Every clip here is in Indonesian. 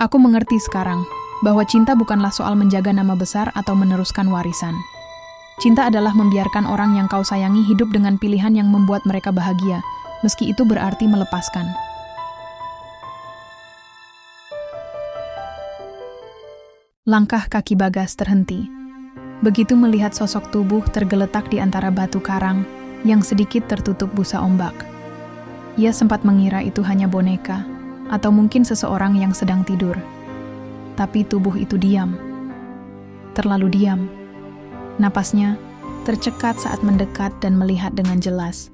Aku mengerti sekarang bahwa cinta bukanlah soal menjaga nama besar atau meneruskan warisan. Cinta adalah membiarkan orang yang kau sayangi hidup dengan pilihan yang membuat mereka bahagia, meski itu berarti melepaskan. Langkah kaki Bagas terhenti. Begitu melihat sosok tubuh tergeletak di antara batu karang yang sedikit tertutup busa ombak. Ia sempat mengira itu hanya boneka, atau mungkin seseorang yang sedang tidur. Tapi tubuh itu diam. Terlalu diam. Napasnya tercekat saat mendekat dan melihat dengan jelas.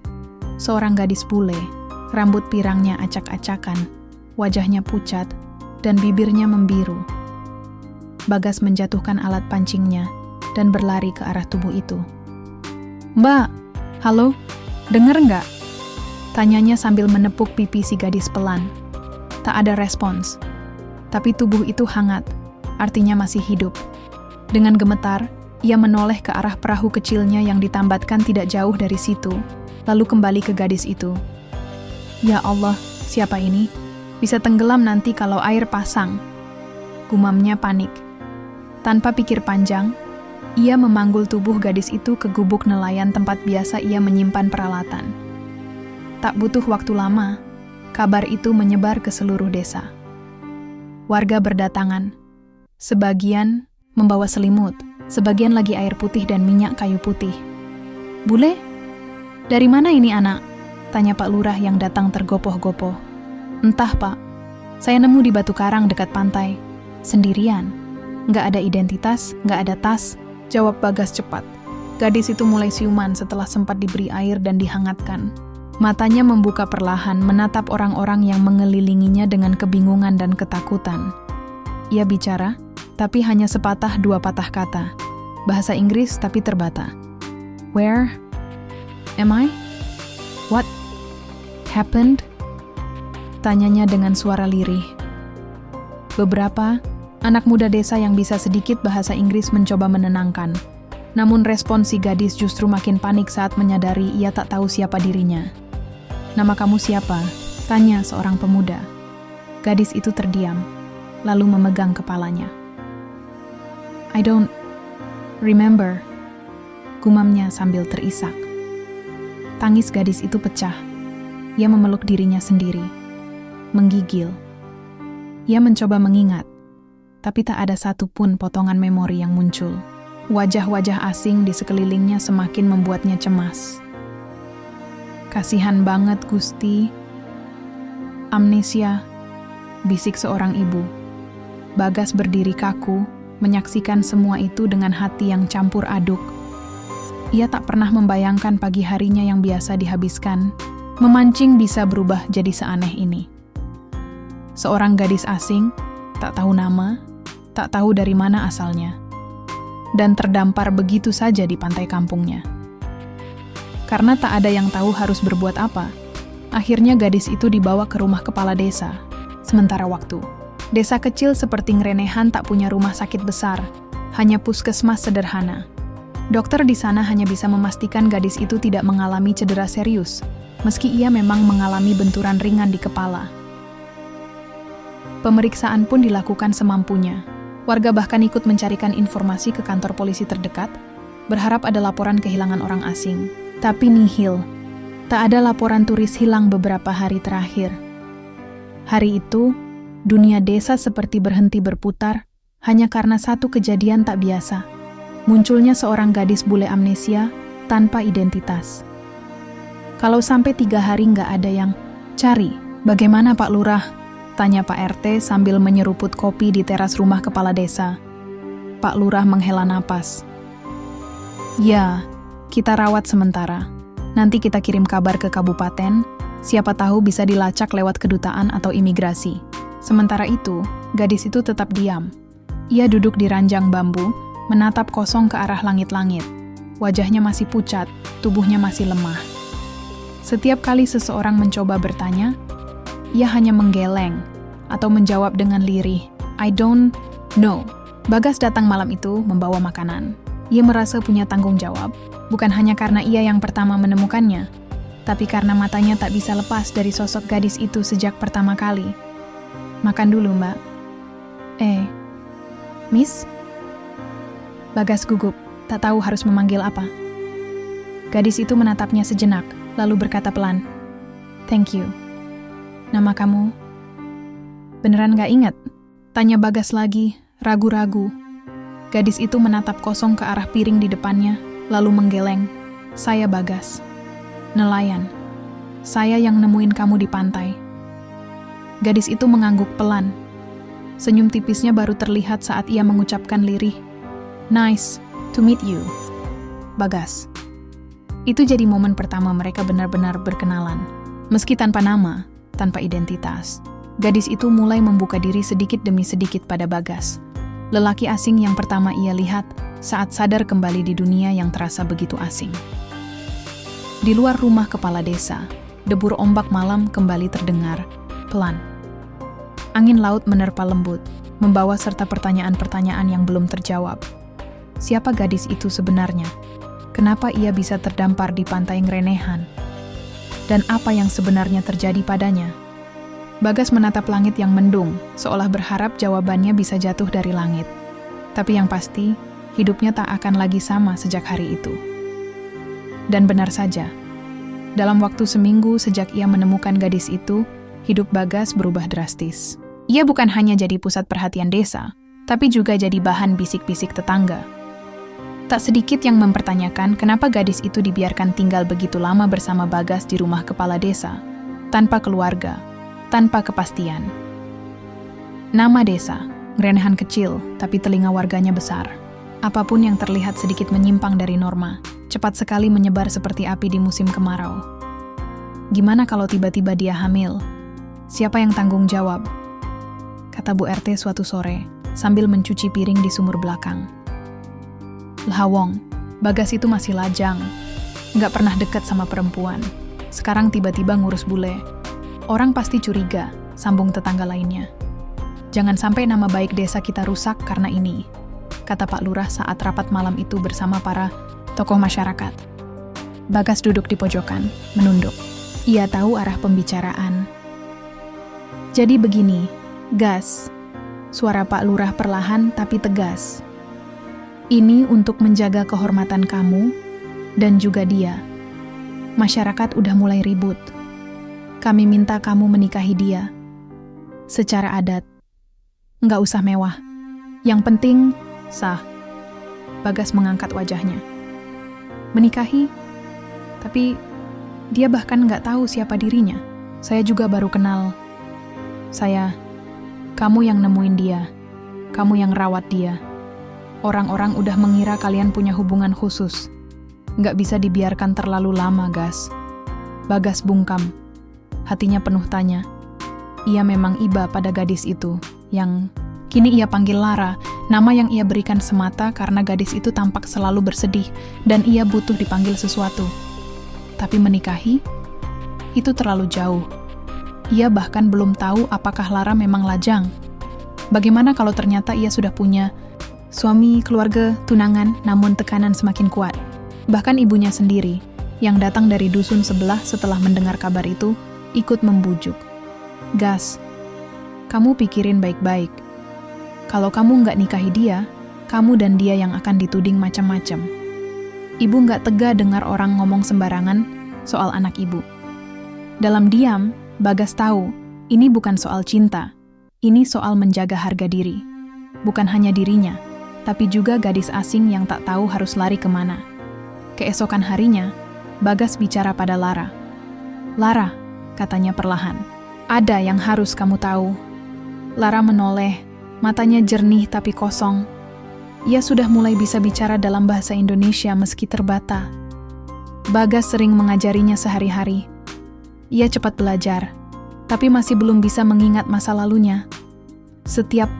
Seorang gadis bule, rambut pirangnya acak-acakan, wajahnya pucat, dan bibirnya membiru. Bagas menjatuhkan alat pancingnya dan berlari ke arah tubuh itu. "Mbak, halo, denger nggak?" Tanyanya sambil menepuk pipi si gadis pelan. Tak ada respons. Tapi tubuh itu hangat, artinya masih hidup. Dengan gemetar, ia menoleh ke arah perahu kecilnya yang ditambatkan tidak jauh dari situ, lalu kembali ke gadis itu. "Ya Allah, siapa ini? Bisa tenggelam nanti kalau air pasang." Gumamnya panik. Tanpa pikir panjang, ia memanggul tubuh gadis itu ke gubuk nelayan tempat biasa ia menyimpan peralatan. Tak butuh waktu lama, kabar itu menyebar ke seluruh desa. Warga berdatangan. Sebagian membawa selimut, sebagian lagi air putih dan minyak kayu putih. "Bule? Dari mana ini anak?" tanya Pak Lurah yang datang tergopoh-gopoh. "Entah, Pak. Saya nemu di batu karang dekat pantai. Sendirian. Nggak ada identitas, nggak ada tas," jawab Bagas cepat. Gadis itu mulai siuman setelah sempat diberi air dan dihangatkan. Matanya membuka perlahan menatap orang-orang yang mengelilinginya dengan kebingungan dan ketakutan. Ia bicara, tapi hanya sepatah dua patah kata. Bahasa Inggris tapi terbata. "Where am I? What happened?" tanyanya dengan suara lirih. Beberapa anak muda desa yang bisa sedikit bahasa Inggris mencoba menenangkan. Namun respon si gadis justru makin panik saat menyadari ia tak tahu siapa dirinya. "Nama kamu siapa?" tanya seorang pemuda. Gadis itu terdiam, lalu memegang kepalanya. "I don't remember," gumamnya sambil terisak. Tangis gadis itu pecah. Ia memeluk dirinya sendiri, menggigil. Ia mencoba mengingat, tapi tak ada satupun potongan memori yang muncul. Wajah-wajah asing di sekelilingnya semakin membuatnya cemas. "Kasihan banget, Gusti. Amnesia," bisik seorang ibu. Bagas berdiri kaku, menyaksikan semua itu dengan hati yang campur aduk. Ia tak pernah membayangkan pagi harinya yang biasa dihabiskan, memancing bisa berubah jadi seaneh ini. Seorang gadis asing, tak tahu nama, tak tahu dari mana asalnya, dan terdampar begitu saja di pantai kampungnya. Karena tak ada yang tahu harus berbuat apa, akhirnya gadis itu dibawa ke rumah kepala desa. Sementara waktu, desa kecil seperti Ngrenehan tak punya rumah sakit besar, hanya puskesmas sederhana. Dokter di sana hanya bisa memastikan gadis itu tidak mengalami cedera serius, meski ia memang mengalami benturan ringan di kepala. Pemeriksaan pun dilakukan semampunya. Warga bahkan ikut mencarikan informasi ke kantor polisi terdekat, berharap ada laporan kehilangan orang asing. Tapi nihil. Tak ada laporan turis hilang beberapa hari terakhir. Hari itu, dunia desa seperti berhenti berputar hanya karena satu kejadian tak biasa. Munculnya seorang gadis bule amnesia tanpa identitas. Kalau sampai 3 hari nggak ada yang cari, bagaimana Pak Lurah? Tanya Pak RT sambil menyeruput kopi di teras rumah kepala desa. Pak Lurah menghela napas. "Ya, kita rawat sementara. Nanti kita kirim kabar ke kabupaten, siapa tahu bisa dilacak lewat kedutaan atau imigrasi." Sementara itu, gadis itu tetap diam. Ia duduk di ranjang bambu, menatap kosong ke arah langit-langit. Wajahnya masih pucat, tubuhnya masih lemah. Setiap kali seseorang mencoba bertanya, ia hanya menggeleng atau menjawab dengan lirih, "I don't know." Bagas datang malam itu membawa makanan. Ia merasa punya tanggung jawab, bukan hanya karena ia yang pertama menemukannya, tapi karena matanya tak bisa lepas dari sosok gadis itu sejak pertama kali. "Makan dulu, Mbak." Miss? Bagas gugup, tak tahu harus memanggil apa. Gadis itu menatapnya sejenak, lalu berkata pelan, "Thank you. Nama kamu?" "Beneran gak ingat?" Tanya Bagas lagi, ragu-ragu. Gadis itu menatap kosong ke arah piring di depannya, lalu menggeleng. "Saya Bagas. Nelayan. Saya yang nemuin kamu di pantai." Gadis itu mengangguk pelan. Senyum tipisnya baru terlihat saat ia mengucapkan lirih, "Nice to meet you, Bagas." Itu jadi momen pertama mereka benar-benar berkenalan. Meski tanpa nama, tanpa identitas, gadis itu mulai membuka diri sedikit demi sedikit pada Bagas. Lelaki asing yang pertama ia lihat saat sadar kembali di dunia yang terasa begitu asing. Di luar rumah kepala desa, debur ombak malam kembali terdengar, pelan. Angin laut menerpa lembut, membawa serta pertanyaan-pertanyaan yang belum terjawab. Siapa gadis itu sebenarnya? Kenapa ia bisa terdampar di pantai Ngrenehan? Dan apa yang sebenarnya terjadi padanya? Bagas menatap langit yang mendung, seolah berharap jawabannya bisa jatuh dari langit. Tapi yang pasti, hidupnya tak akan lagi sama sejak hari itu. Dan benar saja, dalam waktu seminggu sejak ia menemukan gadis itu, hidup Bagas berubah drastis. Ia bukan hanya jadi pusat perhatian desa, tapi juga jadi bahan bisik-bisik tetangga. Tak sedikit yang mempertanyakan kenapa gadis itu dibiarkan tinggal begitu lama bersama Bagas di rumah kepala desa, tanpa keluarga, tanpa kepastian. Nama desa, Ngrenehan kecil, tapi telinga warganya besar. Apapun yang terlihat sedikit menyimpang dari norma, cepat sekali menyebar seperti api di musim kemarau. Gimana kalau tiba-tiba dia hamil? Siapa yang tanggung jawab? Kata Bu RT suatu sore, sambil mencuci piring di sumur belakang. Lhawong, Bagas itu masih lajang. Nggak pernah dekat sama perempuan. Sekarang tiba-tiba ngurus bule. Orang pasti curiga, sambung tetangga lainnya. "Jangan sampai nama baik desa kita rusak karena ini," kata Pak Lurah saat rapat malam itu bersama para tokoh masyarakat. Bagas duduk di pojokan, menunduk. Ia tahu arah pembicaraan. "Jadi begini, Gas," suara Pak Lurah perlahan tapi tegas. "Ini untuk menjaga kehormatan kamu dan juga dia. Masyarakat udah mulai ribut. Kami minta kamu menikahi dia. Secara adat. Nggak usah mewah. Yang penting, sah." Bagas mengangkat wajahnya. "Menikahi? Tapi dia bahkan nggak tahu siapa dirinya. Saya juga baru kenal. Kamu yang nemuin dia. Kamu yang rawat dia. Orang-orang udah mengira kalian punya hubungan khusus. Nggak bisa dibiarkan terlalu lama, Gas." Bagas bungkam. Hatinya penuh tanya. Ia memang iba pada gadis itu, yang kini ia panggil Lara, nama yang ia berikan semata karena gadis itu tampak selalu bersedih dan ia butuh dipanggil sesuatu. Tapi menikahi? Itu terlalu jauh. Ia bahkan belum tahu apakah Lara memang lajang. Bagaimana kalau ternyata ia sudah punya suami, keluarga, tunangan, namun tekanan semakin kuat. Bahkan ibunya sendiri, yang datang dari dusun sebelah setelah mendengar kabar itu, ikut membujuk. "Gas, kamu pikirin baik-baik. Kalau kamu nggak nikahi dia, kamu dan dia yang akan dituding macam-macam." Ibu nggak tega dengar orang ngomong sembarangan soal anak ibu. Dalam diam, Bagas tahu, ini bukan soal cinta. Ini soal menjaga harga diri. Bukan hanya dirinya, tapi juga gadis asing yang tak tahu harus lari kemana. Keesokan harinya, Bagas bicara pada Lara. "Lara," katanya perlahan, "ada yang harus kamu tahu." Lara menoleh, matanya jernih tapi kosong. Ia sudah mulai bisa bicara dalam bahasa Indonesia meski terbata. Bagas sering mengajarinya sehari-hari. Ia cepat belajar, tapi masih belum bisa mengingat masa lalunya. Setiap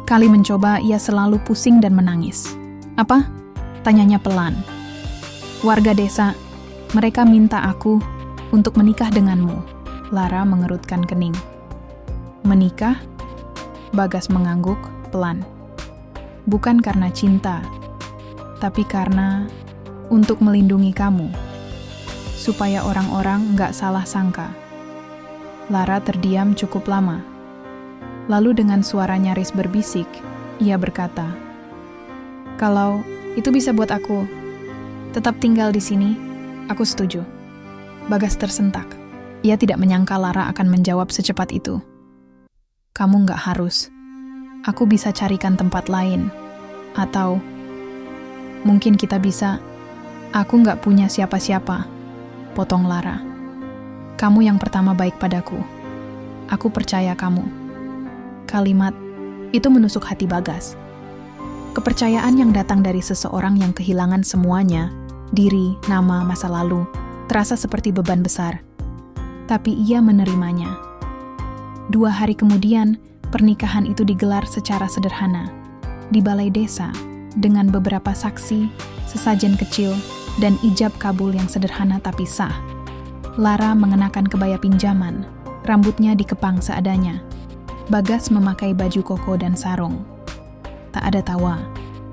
kali mencoba, ia selalu pusing dan menangis. "Apa?" tanyanya pelan. "Warga desa, mereka minta aku untuk menikah denganmu." Lara mengerutkan kening. "Menikah?" Bagas mengangguk pelan. "Bukan karena cinta, tapi karena untuk melindungi kamu, supaya orang-orang nggak salah sangka." Lara terdiam cukup lama. Lalu dengan suara nyaris berbisik, ia berkata, "Kalau itu bisa buat aku tetap tinggal di sini, aku setuju." Bagas tersentak. Ia tidak menyangka Lara akan menjawab secepat itu. "Kamu nggak harus. Aku bisa carikan tempat lain. Atau mungkin kita bisa..." "Aku nggak punya siapa-siapa," potong Lara. "Kamu yang pertama baik padaku. Aku percaya kamu." Kalimat itu menusuk hati Bagas. Kepercayaan yang datang dari seseorang yang kehilangan semuanya, diri, nama, masa lalu, terasa seperti beban besar. Tapi ia menerimanya. 2 hari kemudian, pernikahan itu digelar secara sederhana, di balai desa, dengan beberapa saksi, sesajen kecil, dan ijab kabul yang sederhana tapi sah. Lara mengenakan kebaya pinjaman, rambutnya dikepang seadanya. Bagas memakai baju koko dan sarung. Tak ada tawa,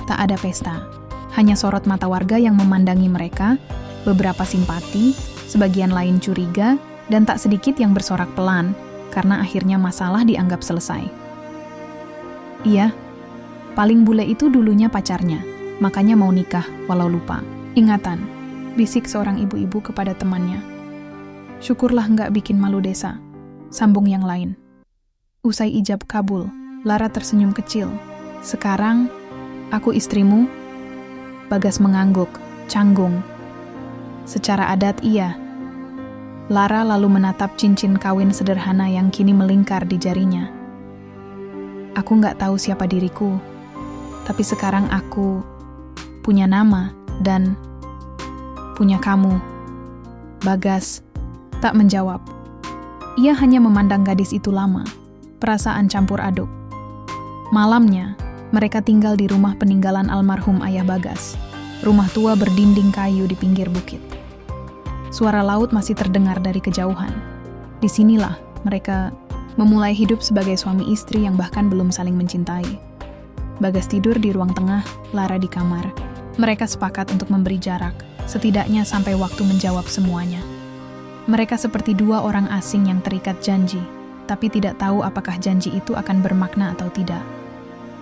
tak ada pesta, hanya sorot mata warga yang memandangi mereka, beberapa simpati, sebagian lain curiga, dan tak sedikit yang bersorak pelan, karena akhirnya masalah dianggap selesai. Iya, paling bule itu dulunya pacarnya, makanya mau nikah walau lupa. "Ingatan," bisik seorang ibu-ibu kepada temannya. "Syukurlah nggak bikin malu desa," sambung yang lain. Usai ijab kabul, Lara tersenyum kecil. "Sekarang, aku istrimu?" Bagas mengangguk, canggung. "Secara adat iya." Lara lalu menatap cincin kawin sederhana yang kini melingkar di jarinya. "Aku nggak tahu siapa diriku, tapi sekarang aku punya nama dan punya kamu." Bagas tak menjawab. Ia hanya memandang gadis itu lama, perasaan campur aduk. Malamnya, mereka tinggal di rumah peninggalan almarhum ayah Bagas. Rumah tua berdinding kayu di pinggir bukit. Suara laut masih terdengar dari kejauhan. Disinilah mereka memulai hidup sebagai suami istri yang bahkan belum saling mencintai. Bagas tidur di ruang tengah, Lara di kamar. Mereka sepakat untuk memberi jarak, setidaknya sampai waktu menjawab semuanya. Mereka seperti 2 orang asing yang terikat janji, tapi tidak tahu apakah janji itu akan bermakna atau tidak.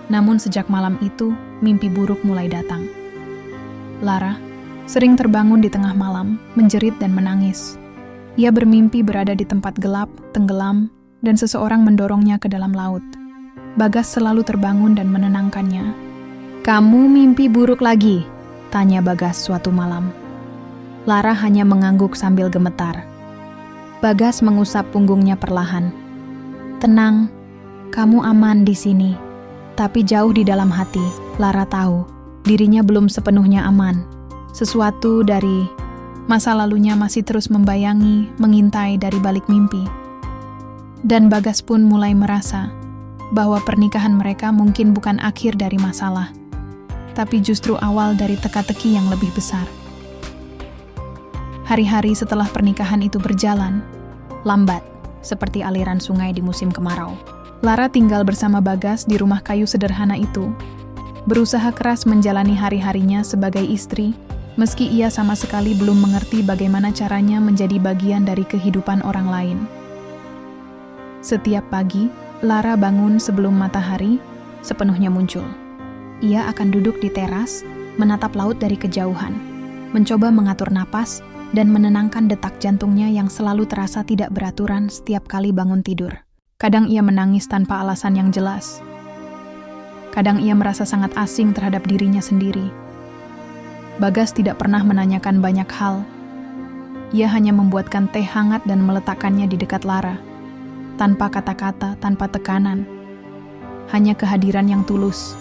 Namun sejak malam itu, mimpi buruk mulai datang. Lara sering terbangun di tengah malam, menjerit dan menangis. Ia bermimpi berada di tempat gelap, tenggelam, dan seseorang mendorongnya ke dalam laut. Bagas selalu terbangun dan menenangkannya. "Kamu mimpi buruk lagi?" tanya Bagas suatu malam. Lara hanya mengangguk sambil gemetar. Bagas mengusap punggungnya perlahan. "Tenang, kamu aman di sini." Tapi jauh di dalam hati, Lara tahu dirinya belum sepenuhnya aman. Sesuatu dari masa lalunya masih terus membayangi, mengintai dari balik mimpi. Dan Bagas pun mulai merasa bahwa pernikahan mereka mungkin bukan akhir dari masalah, tapi justru awal dari teka-teki yang lebih besar. Hari-hari setelah pernikahan itu berjalan, lambat, seperti aliran sungai di musim kemarau. Lara tinggal bersama Bagas di rumah kayu sederhana itu, berusaha keras menjalani hari-harinya sebagai istri, meski ia sama sekali belum mengerti bagaimana caranya menjadi bagian dari kehidupan orang lain. Setiap pagi, Lara bangun sebelum matahari sepenuhnya muncul. Ia akan duduk di teras, menatap laut dari kejauhan, mencoba mengatur napas, dan menenangkan detak jantungnya yang selalu terasa tidak beraturan setiap kali bangun tidur. Kadang ia menangis tanpa alasan yang jelas. Kadang ia merasa sangat asing terhadap dirinya sendiri. Bagas tidak pernah menanyakan banyak hal. Ia hanya membuatkan teh hangat dan meletakkannya di dekat Lara. Tanpa kata-kata, tanpa tekanan. Hanya kehadiran yang tulus.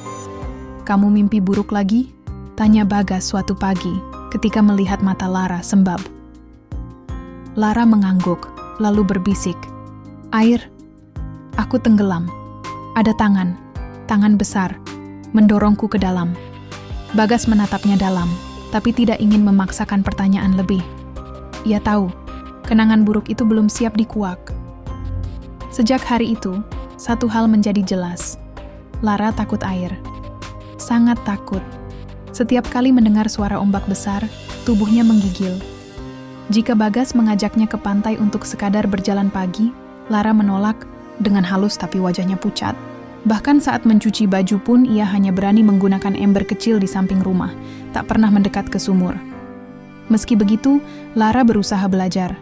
"Kamu mimpi buruk lagi?" tanya Bagas suatu pagi ketika melihat mata Lara sembab. Lara mengangguk, lalu berbisik, "Air, aku tenggelam. Ada tangan besar, mendorongku ke dalam." Bagas menatapnya dalam, tapi tidak ingin memaksakan pertanyaan lebih. Ia tahu, kenangan buruk itu belum siap dikuak. Sejak hari itu, satu hal menjadi jelas. Lara takut air. Sangat takut. Setiap kali mendengar suara ombak besar, tubuhnya menggigil. Jika Bagas mengajaknya ke pantai untuk sekadar berjalan pagi, Lara menolak dengan halus tapi wajahnya pucat. Bahkan saat mencuci baju pun ia hanya berani menggunakan ember kecil di samping rumah, tak pernah mendekat ke sumur. Meski begitu, Lara berusaha belajar.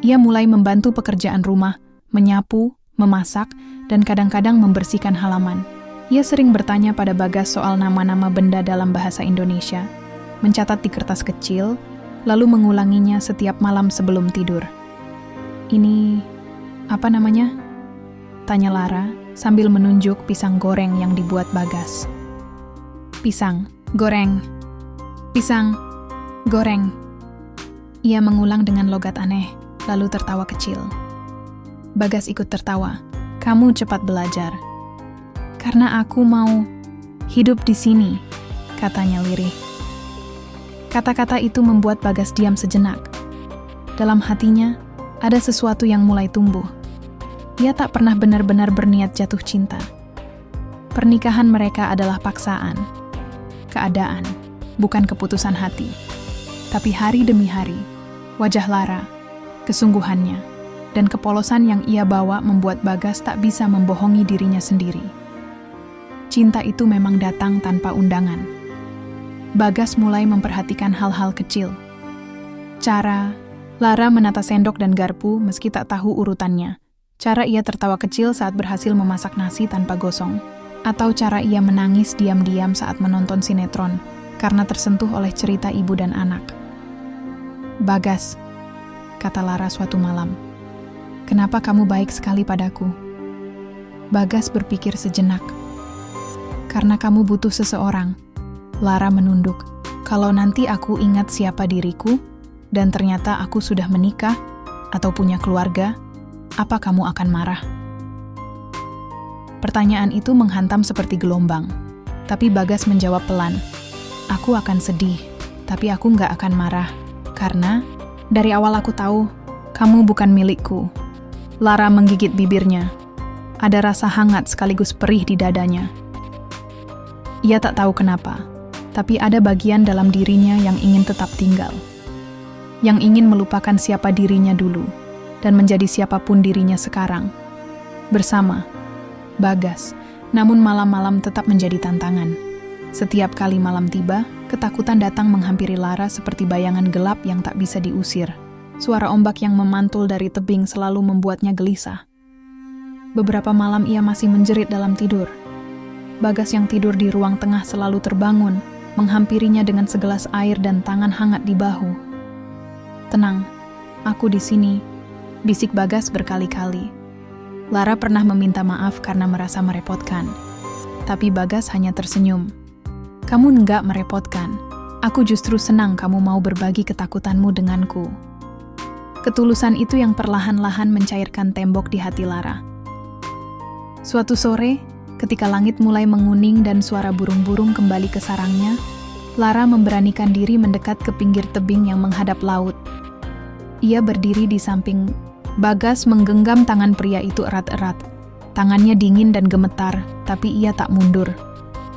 Ia mulai membantu pekerjaan rumah, menyapu, memasak, dan kadang-kadang membersihkan halaman. Ia sering bertanya pada Bagas soal nama-nama benda dalam bahasa Indonesia, mencatat di kertas kecil, lalu mengulanginya setiap malam sebelum tidur. "Ini apa namanya?" tanya Lara sambil menunjuk pisang goreng yang dibuat Bagas. "Pisang goreng, pisang goreng." Ia mengulang dengan logat aneh, lalu tertawa kecil. Bagas ikut tertawa. "Kamu cepat belajar." "Karena aku mau hidup di sini," katanya lirih. Kata-kata itu membuat Bagas diam sejenak. Dalam hatinya, ada sesuatu yang mulai tumbuh. Ia tak pernah benar-benar berniat jatuh cinta. Pernikahan mereka adalah paksaan, keadaan, bukan keputusan hati. Tapi hari demi hari, wajah Lara, kesungguhannya, dan kepolosan yang ia bawa membuat Bagas tak bisa membohongi dirinya sendiri. Cinta itu memang datang tanpa undangan. Bagas mulai memperhatikan hal-hal kecil. Cara Lara menata sendok dan garpu meski tak tahu urutannya. Cara ia tertawa kecil saat berhasil memasak nasi tanpa gosong. Atau cara ia menangis diam-diam saat menonton sinetron karena tersentuh oleh cerita ibu dan anak. "Bagas," kata Lara suatu malam, "kenapa kamu baik sekali padaku?" Bagas berpikir sejenak. "Karena kamu butuh seseorang." Lara menunduk. "Kalau nanti aku ingat siapa diriku, dan ternyata aku sudah menikah atau punya keluarga, apa kamu akan marah?" Pertanyaan itu menghantam seperti gelombang. Tapi Bagas menjawab pelan, "Aku akan sedih, tapi aku nggak akan marah. Karena dari awal aku tahu, kamu bukan milikku." Lara menggigit bibirnya. Ada rasa hangat sekaligus perih di dadanya. Ia tak tahu kenapa, tapi ada bagian dalam dirinya yang ingin tetap tinggal. Yang ingin melupakan siapa dirinya dulu, dan menjadi siapapun dirinya sekarang. Bersama Bagas, namun malam-malam tetap menjadi tantangan. Setiap kali malam tiba, ketakutan datang menghampiri Lara seperti bayangan gelap yang tak bisa diusir. Suara ombak yang memantul dari tebing selalu membuatnya gelisah. Beberapa malam ia masih menjerit dalam tidur. Bagas yang tidur di ruang tengah selalu terbangun, menghampirinya dengan segelas air dan tangan hangat di bahu. "Tenang, aku di sini," bisik Bagas berkali-kali. Lara pernah meminta maaf karena merasa merepotkan. Tapi Bagas hanya tersenyum. "Kamu enggak merepotkan. Aku justru senang kamu mau berbagi ketakutanmu denganku." Ketulusan itu yang perlahan-lahan mencairkan tembok di hati Lara. Suatu sore, ketika langit mulai menguning dan suara burung-burung kembali ke sarangnya, Lara memberanikan diri mendekat ke pinggir tebing yang menghadap laut. Ia berdiri di samping Bagas, menggenggam tangan pria itu erat-erat. Tangannya dingin dan gemetar, tapi ia tak mundur.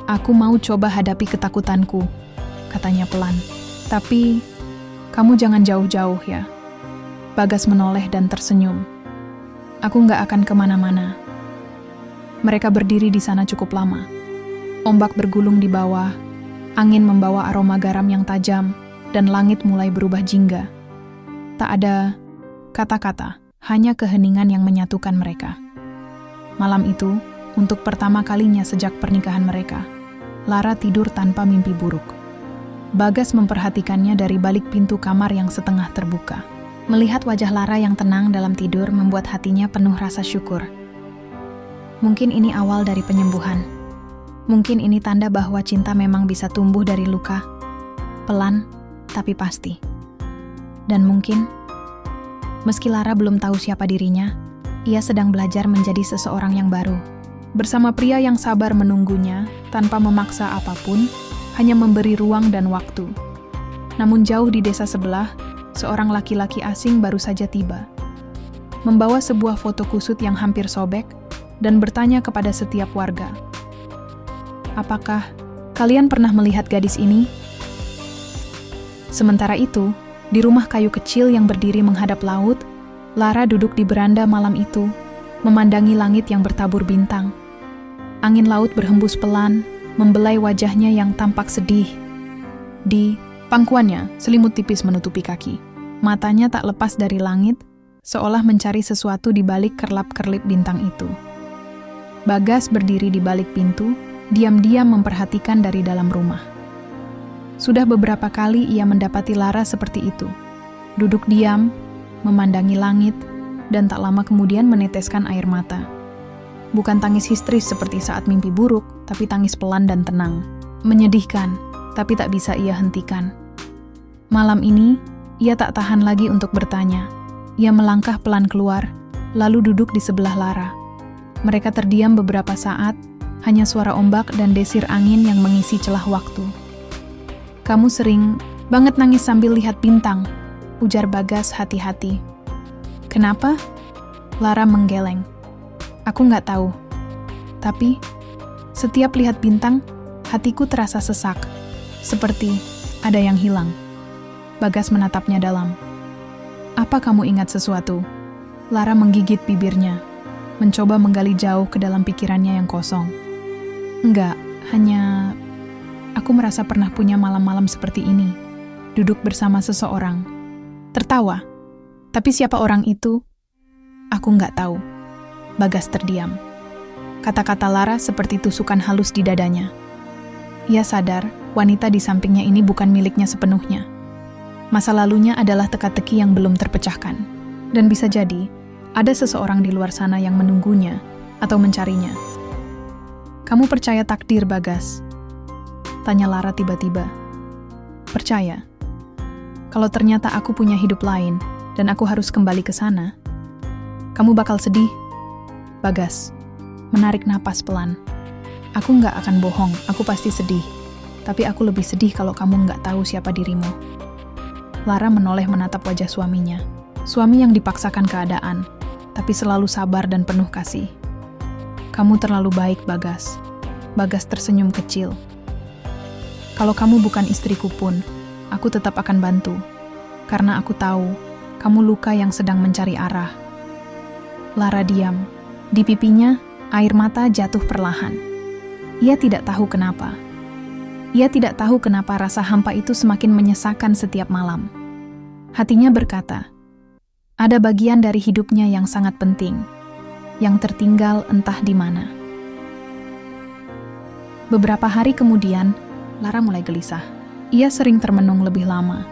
"Aku mau coba hadapi ketakutanku," katanya pelan. "Tapi, kamu jangan jauh-jauh ya." Bagas menoleh dan tersenyum. "Aku nggak akan kemana-mana." Mereka berdiri di sana cukup lama. Ombak bergulung di bawah, angin membawa aroma garam yang tajam, dan langit mulai berubah jingga. Tak ada kata-kata, hanya keheningan yang menyatukan mereka. Malam itu, untuk pertama kalinya sejak pernikahan mereka, Lara tidur tanpa mimpi buruk. Bagas memperhatikannya dari balik pintu kamar yang setengah terbuka. Melihat wajah Lara yang tenang dalam tidur membuat hatinya penuh rasa syukur. Mungkin ini awal dari penyembuhan. Mungkin ini tanda bahwa cinta memang bisa tumbuh dari luka. Pelan, tapi pasti. Dan mungkin, meski Lara belum tahu siapa dirinya, ia sedang belajar menjadi seseorang yang baru. Bersama pria yang sabar menunggunya, tanpa memaksa apapun, hanya memberi ruang dan waktu. Namun jauh di desa sebelah, seorang laki-laki asing baru saja tiba. Membawa sebuah foto kusut yang hampir sobek, dan bertanya kepada setiap warga, "Apakah kalian pernah melihat gadis ini?" Sementara itu, di rumah kayu kecil yang berdiri menghadap laut, Lara duduk di beranda malam itu, memandangi langit yang bertabur bintang. Angin laut berhembus pelan, membelai wajahnya yang tampak sedih. Di pangkuannya, selimut tipis menutupi kaki. Matanya tak lepas dari langit, seolah mencari sesuatu di balik kerlap-kerlip bintang itu. Bagas berdiri di balik pintu, diam-diam memperhatikan dari dalam rumah. Sudah beberapa kali ia mendapati Lara seperti itu. Duduk diam, memandangi langit, dan tak lama kemudian meneteskan air mata. Bukan tangis histeris seperti saat mimpi buruk, tapi tangis pelan dan tenang. Menyedihkan, tapi tak bisa ia hentikan. Malam ini, ia tak tahan lagi untuk bertanya. Ia melangkah pelan keluar, lalu duduk di sebelah Lara. Mereka terdiam beberapa saat, hanya suara ombak dan desir angin yang mengisi celah waktu. "Kamu sering banget nangis sambil lihat bintang," ujar Bagas hati-hati. "Kenapa?" Lara menggeleng. "Aku nggak tahu. Tapi, setiap lihat bintang, hatiku terasa sesak. Seperti ada yang hilang." Bagas menatapnya dalam. "Apa kamu ingat sesuatu?" Lara menggigit bibirnya, mencoba menggali jauh ke dalam pikirannya yang kosong. "Enggak, hanya aku merasa pernah punya malam-malam seperti ini. Duduk bersama seseorang. Tertawa. Tapi siapa orang itu? Aku nggak tahu." Bagas terdiam. Kata-kata Lara seperti tusukan halus di dadanya. Ia sadar wanita di sampingnya ini bukan miliknya sepenuhnya. Masa lalunya adalah teka-teki yang belum terpecahkan. Dan bisa jadi, ada seseorang di luar sana yang menunggunya atau mencarinya. "Kamu percaya takdir, Bagas?" tanya Lara tiba-tiba. "Percaya. Kalau ternyata aku punya hidup lain dan aku harus kembali ke sana, kamu bakal sedih." Bagas menarik napas pelan. "Aku nggak akan bohong, aku pasti sedih. Tapi aku lebih sedih kalau kamu nggak tahu siapa dirimu." Lara menoleh menatap wajah suaminya. Suami yang dipaksakan keadaan, tapi selalu sabar dan penuh kasih. "Kamu terlalu baik, Bagas." Bagas tersenyum kecil. "Kalau kamu bukan istriku pun, aku tetap akan bantu. Karena aku tahu, kamu luka yang sedang mencari arah." Lara diam. Di pipinya, air mata jatuh perlahan. Ia tidak tahu kenapa. Ia tidak tahu kenapa rasa hampa itu semakin menyesakan setiap malam. Hatinya berkata, ada bagian dari hidupnya yang sangat penting, yang tertinggal entah di mana. Beberapa hari kemudian, Lara mulai gelisah. Ia sering termenung lebih lama.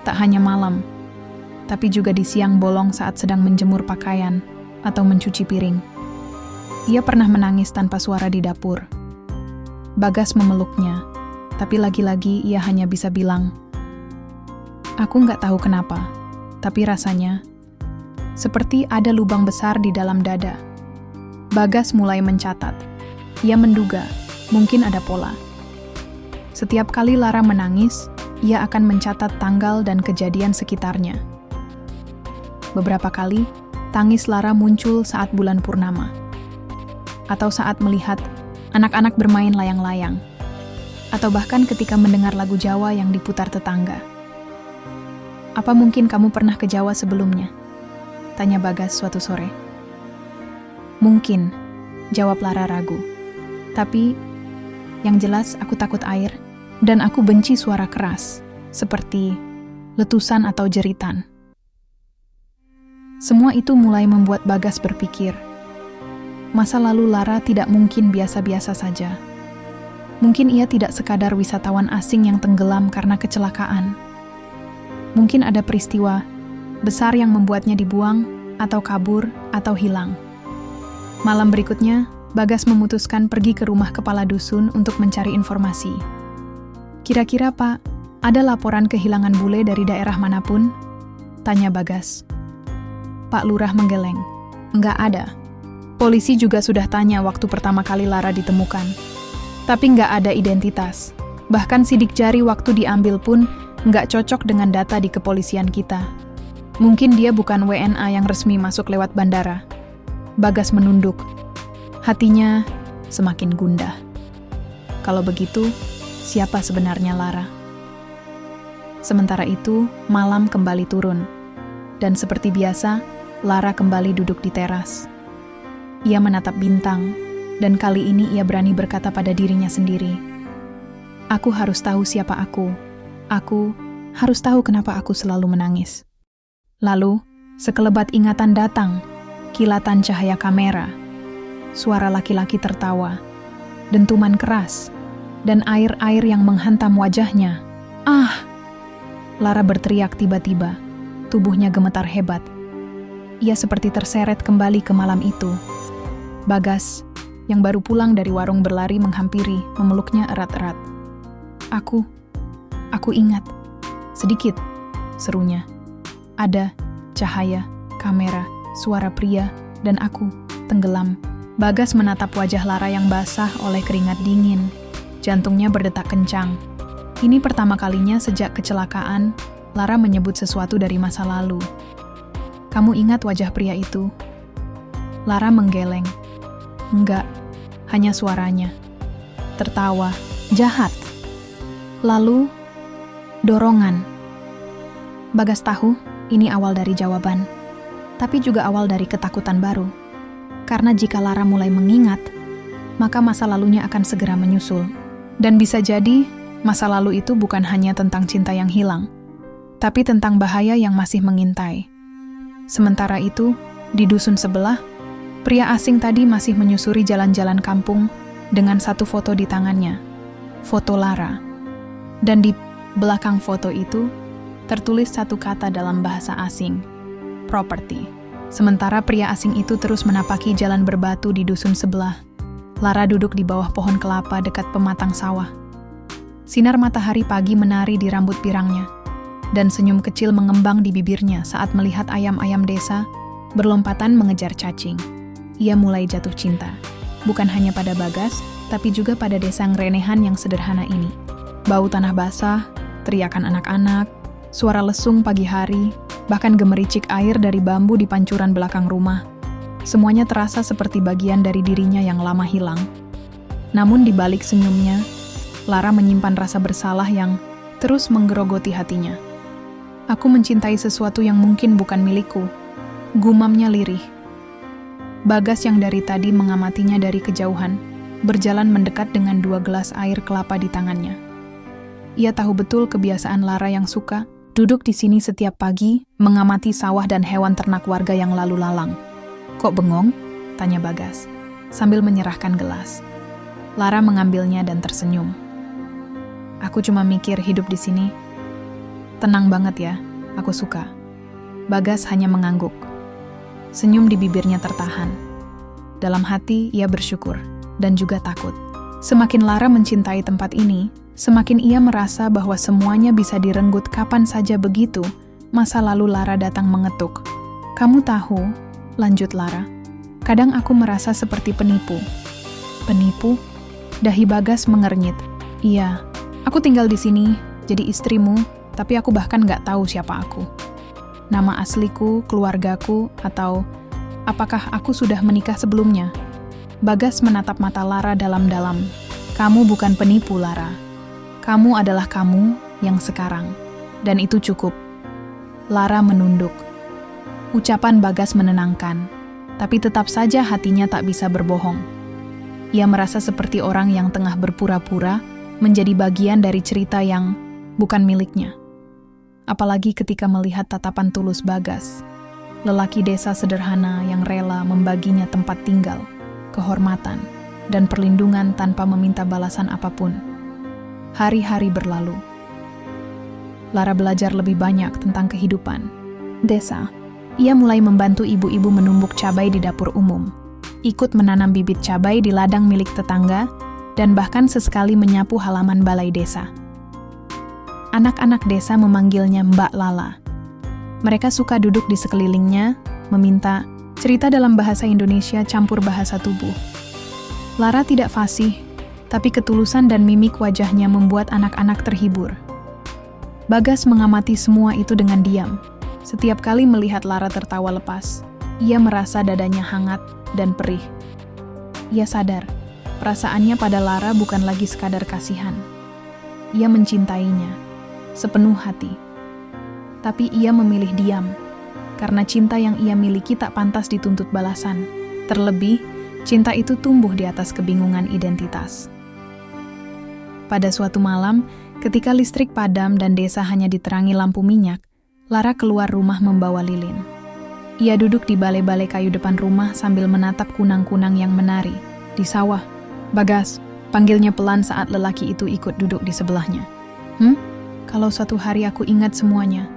Tak hanya malam, tapi juga di siang bolong saat sedang menjemur pakaian atau mencuci piring. Ia pernah menangis tanpa suara di dapur. Bagas memeluknya, tapi lagi-lagi ia hanya bisa bilang, "Aku nggak tahu kenapa, tapi rasanya seperti ada lubang besar di dalam dada." Bagas mulai mencatat. Ia menduga, mungkin ada pola. Setiap kali Lara menangis, ia akan mencatat tanggal dan kejadian sekitarnya. Beberapa kali, tangis Lara muncul saat bulan purnama, atau saat melihat anak-anak bermain layang-layang, atau bahkan ketika mendengar lagu Jawa yang diputar tetangga. "Apa mungkin kamu pernah ke Jawa sebelumnya?" tanya Bagas suatu sore. "Mungkin," jawab Lara ragu. "Tapi, yang jelas aku takut air, dan aku benci suara keras, seperti letusan atau jeritan." Semua itu mulai membuat Bagas berpikir, masa lalu Lara tidak mungkin biasa-biasa saja. Mungkin ia tidak sekadar wisatawan asing yang tenggelam karena kecelakaan. Mungkin ada peristiwa besar yang membuatnya dibuang, atau kabur, atau hilang. Malam berikutnya, Bagas memutuskan pergi ke rumah kepala dusun untuk mencari informasi. "Kira-kira, Pak, ada laporan kehilangan bule dari daerah manapun?" tanya Bagas. Pak Lurah menggeleng. "Nggak ada. Polisi juga sudah tanya waktu pertama kali Lara ditemukan. Tapi nggak ada identitas. Bahkan sidik jari waktu diambil pun nggak cocok dengan data di kepolisian kita. Mungkin dia bukan WNA yang resmi masuk lewat bandara." Bagas menunduk. Hatinya semakin gundah. Kalau begitu, siapa sebenarnya Lara? Sementara itu, malam kembali turun. Dan seperti biasa, Lara kembali duduk di teras. Ia menatap bintang, dan kali ini ia berani berkata pada dirinya sendiri, "Aku harus tahu siapa aku. Aku harus tahu kenapa aku selalu menangis." Lalu, sekelebat ingatan datang, kilatan cahaya kamera, suara laki-laki tertawa, dentuman keras, dan air-air yang menghantam wajahnya. "Ah!" Lara berteriak tiba-tiba, tubuhnya gemetar hebat. Ia seperti terseret kembali ke malam itu. Bagas, yang baru pulang dari warung berlari menghampiri, memeluknya erat-erat. Aku ingat. Sedikit," serunya. Ada cahaya, kamera, suara pria, dan aku tenggelam. Bagas menatap wajah Lara yang basah oleh keringat dingin. Jantungnya berdetak kencang. Ini pertama kalinya sejak kecelakaan, Lara menyebut sesuatu dari masa lalu. "Kamu ingat wajah pria itu?" Lara menggeleng. Enggak, hanya suaranya. Tertawa, jahat. Lalu, dorongan. Bagas tahu ini awal dari jawaban, tapi juga awal dari ketakutan baru. Karena jika Lara mulai mengingat, maka masa lalunya akan segera menyusul. Dan bisa jadi, masa lalu itu bukan hanya tentang cinta yang hilang, tapi tentang bahaya yang masih mengintai. Sementara itu, di dusun sebelah, pria asing tadi masih menyusuri jalan-jalan kampung dengan satu foto di tangannya, foto Lara. Dan di belakang foto itu, tertulis satu kata dalam bahasa asing, property. Sementara pria asing itu terus menapaki jalan berbatu di dusun sebelah, Lara duduk di bawah pohon kelapa dekat pematang sawah. Sinar matahari pagi menari di rambut pirangnya, dan senyum kecil mengembang di bibirnya saat melihat ayam-ayam desa berlompatan mengejar cacing. Ia mulai jatuh cinta, bukan hanya pada Bagas, tapi juga pada desa ngerenehan yang sederhana ini. Bau tanah basah, teriakan anak-anak, suara lesung pagi hari, bahkan gemericik air dari bambu di pancuran belakang rumah. Semuanya terasa seperti bagian dari dirinya yang lama hilang. Namun di balik senyumnya, Lara menyimpan rasa bersalah yang terus menggerogoti hatinya. "Aku mencintai sesuatu yang mungkin bukan milikku," gumamnya lirih. Bagas yang dari tadi mengamatinya dari kejauhan, berjalan mendekat dengan 2 gelas air kelapa di tangannya. Ia tahu betul kebiasaan Lara yang suka duduk di sini setiap pagi, mengamati sawah dan hewan ternak warga yang lalu lalang. "Kok bengong?" tanya Bagas, sambil menyerahkan gelas. Lara mengambilnya dan tersenyum. "Aku cuma mikir hidup di sini. Tenang banget ya, aku suka." Bagas hanya mengangguk. Senyum di bibirnya tertahan. Dalam hati, ia bersyukur dan juga takut. Semakin Lara mencintai tempat ini, semakin ia merasa bahwa semuanya bisa direnggut kapan saja begitu masa lalu Lara datang mengetuk. "Kamu tahu," lanjut Lara, "kadang aku merasa seperti penipu." "Penipu?" Dahi Bagas mengernyit. "Iya, aku tinggal di sini, jadi istrimu, tapi aku bahkan nggak tahu siapa aku. Nama asliku, keluargaku, atau apakah aku sudah menikah sebelumnya?" Bagas menatap mata Lara dalam-dalam. "Kamu bukan penipu, Lara. Kamu adalah kamu yang sekarang. Dan itu cukup." Lara menunduk. Ucapan Bagas menenangkan, tapi tetap saja hatinya tak bisa berbohong. Ia merasa seperti orang yang tengah berpura-pura menjadi bagian dari cerita yang bukan miliknya. Apalagi ketika melihat tatapan tulus Bagas, lelaki desa sederhana yang rela membaginya tempat tinggal, kehormatan, dan perlindungan tanpa meminta balasan apapun. Hari-hari berlalu. Lara belajar lebih banyak tentang kehidupan desa. Ia mulai membantu ibu-ibu menumbuk cabai di dapur umum, ikut menanam bibit cabai di ladang milik tetangga, dan bahkan sesekali menyapu halaman balai desa. Anak-anak desa memanggilnya Mbak Lala. Mereka suka duduk di sekelilingnya, meminta cerita dalam bahasa Indonesia campur bahasa tubuh. Lara tidak fasih, tapi ketulusan dan mimik wajahnya membuat anak-anak terhibur. Bagas mengamati semua itu dengan diam. Setiap kali melihat Lara tertawa lepas, ia merasa dadanya hangat dan perih. Ia sadar, perasaannya pada Lara bukan lagi sekadar kasihan. Ia mencintainya sepenuh hati. Tapi ia memilih diam, karena cinta yang ia miliki tak pantas dituntut balasan. Terlebih, Cinta itu tumbuh di atas kebingungan identitas. Pada suatu malam, ketika listrik padam dan desa hanya diterangi lampu minyak, Lara keluar rumah membawa lilin. Ia duduk di balai-balai kayu depan rumah sambil menatap kunang-kunang yang menari di sawah. "Bagas," panggilnya pelan saat lelaki itu ikut duduk di sebelahnya. Kalau suatu hari aku ingat semuanya,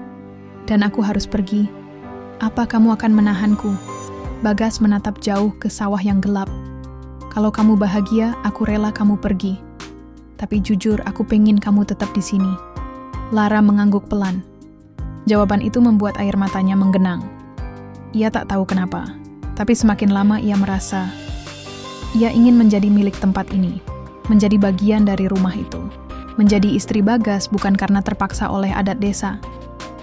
dan aku harus pergi, apa kamu akan menahanku?" Bagas menatap jauh ke sawah yang gelap. "Kalau kamu bahagia, aku rela kamu pergi. Tapi jujur, aku pengen kamu tetap di sini." Lara mengangguk pelan. Jawaban itu membuat air matanya menggenang. Ia tak tahu kenapa, tapi semakin lama ia merasa ia ingin menjadi milik tempat ini, menjadi bagian dari rumah itu. Menjadi istri Bagas bukan karena terpaksa oleh adat desa,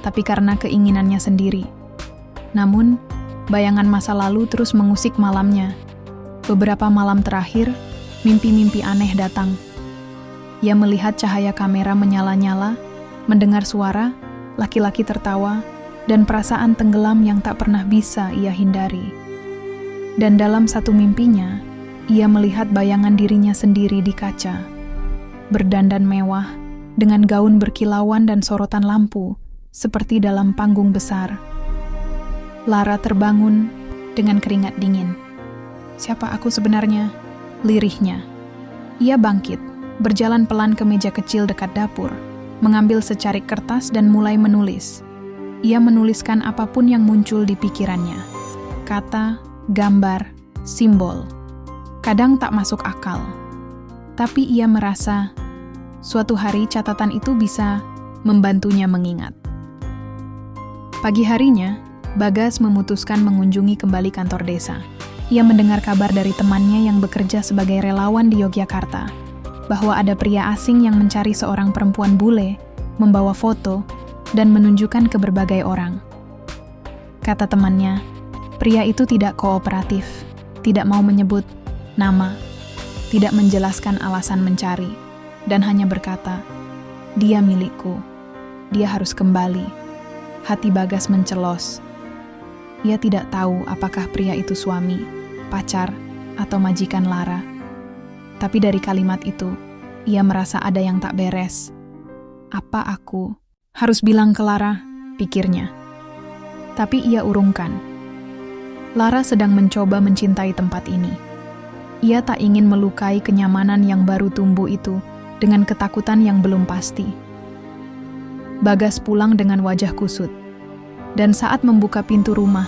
tapi karena keinginannya sendiri. Namun, bayangan masa lalu terus mengusik malamnya. Beberapa malam terakhir, mimpi-mimpi aneh datang. Ia melihat cahaya kamera menyala-nyala, mendengar suara, laki-laki tertawa, dan perasaan tenggelam yang tak pernah bisa ia hindari. Dan dalam satu mimpinya, ia melihat bayangan dirinya sendiri di kaca. Berdandan mewah, dengan gaun berkilauan dan sorotan lampu, seperti dalam panggung besar. Lara terbangun dengan keringat dingin. "Siapa aku sebenarnya?" lirihnya. Ia bangkit, berjalan pelan ke meja kecil dekat dapur, mengambil secarik kertas dan mulai menulis. Ia menuliskan apapun yang muncul di pikirannya. Kata, gambar, simbol. Kadang tak masuk akal. Tapi ia merasa suatu hari catatan itu bisa membantunya mengingat. Pagi harinya, Bagas memutuskan mengunjungi kembali kantor desa. Ia mendengar kabar dari temannya yang bekerja sebagai relawan di Yogyakarta, bahwa ada pria asing yang mencari seorang perempuan bule, membawa foto, dan menunjukkan ke berbagai orang. Kata temannya, pria itu tidak kooperatif, tidak mau menyebut nama, tidak menjelaskan alasan mencari, dan hanya berkata, "Dia milikku, dia harus kembali." Hati Bagas mencelos. Ia tidak tahu apakah pria itu suami, pacar, atau majikan Lara. Tapi dari kalimat itu, ia merasa ada yang tak beres. Apa aku harus bilang ke Lara? Pikirnya. Tapi ia urungkan. Lara sedang mencoba mencintai tempat ini. Ia tak ingin melukai kenyamanan yang baru tumbuh itu dengan ketakutan yang belum pasti. Bagas pulang dengan wajah kusut. Dan saat membuka pintu rumah,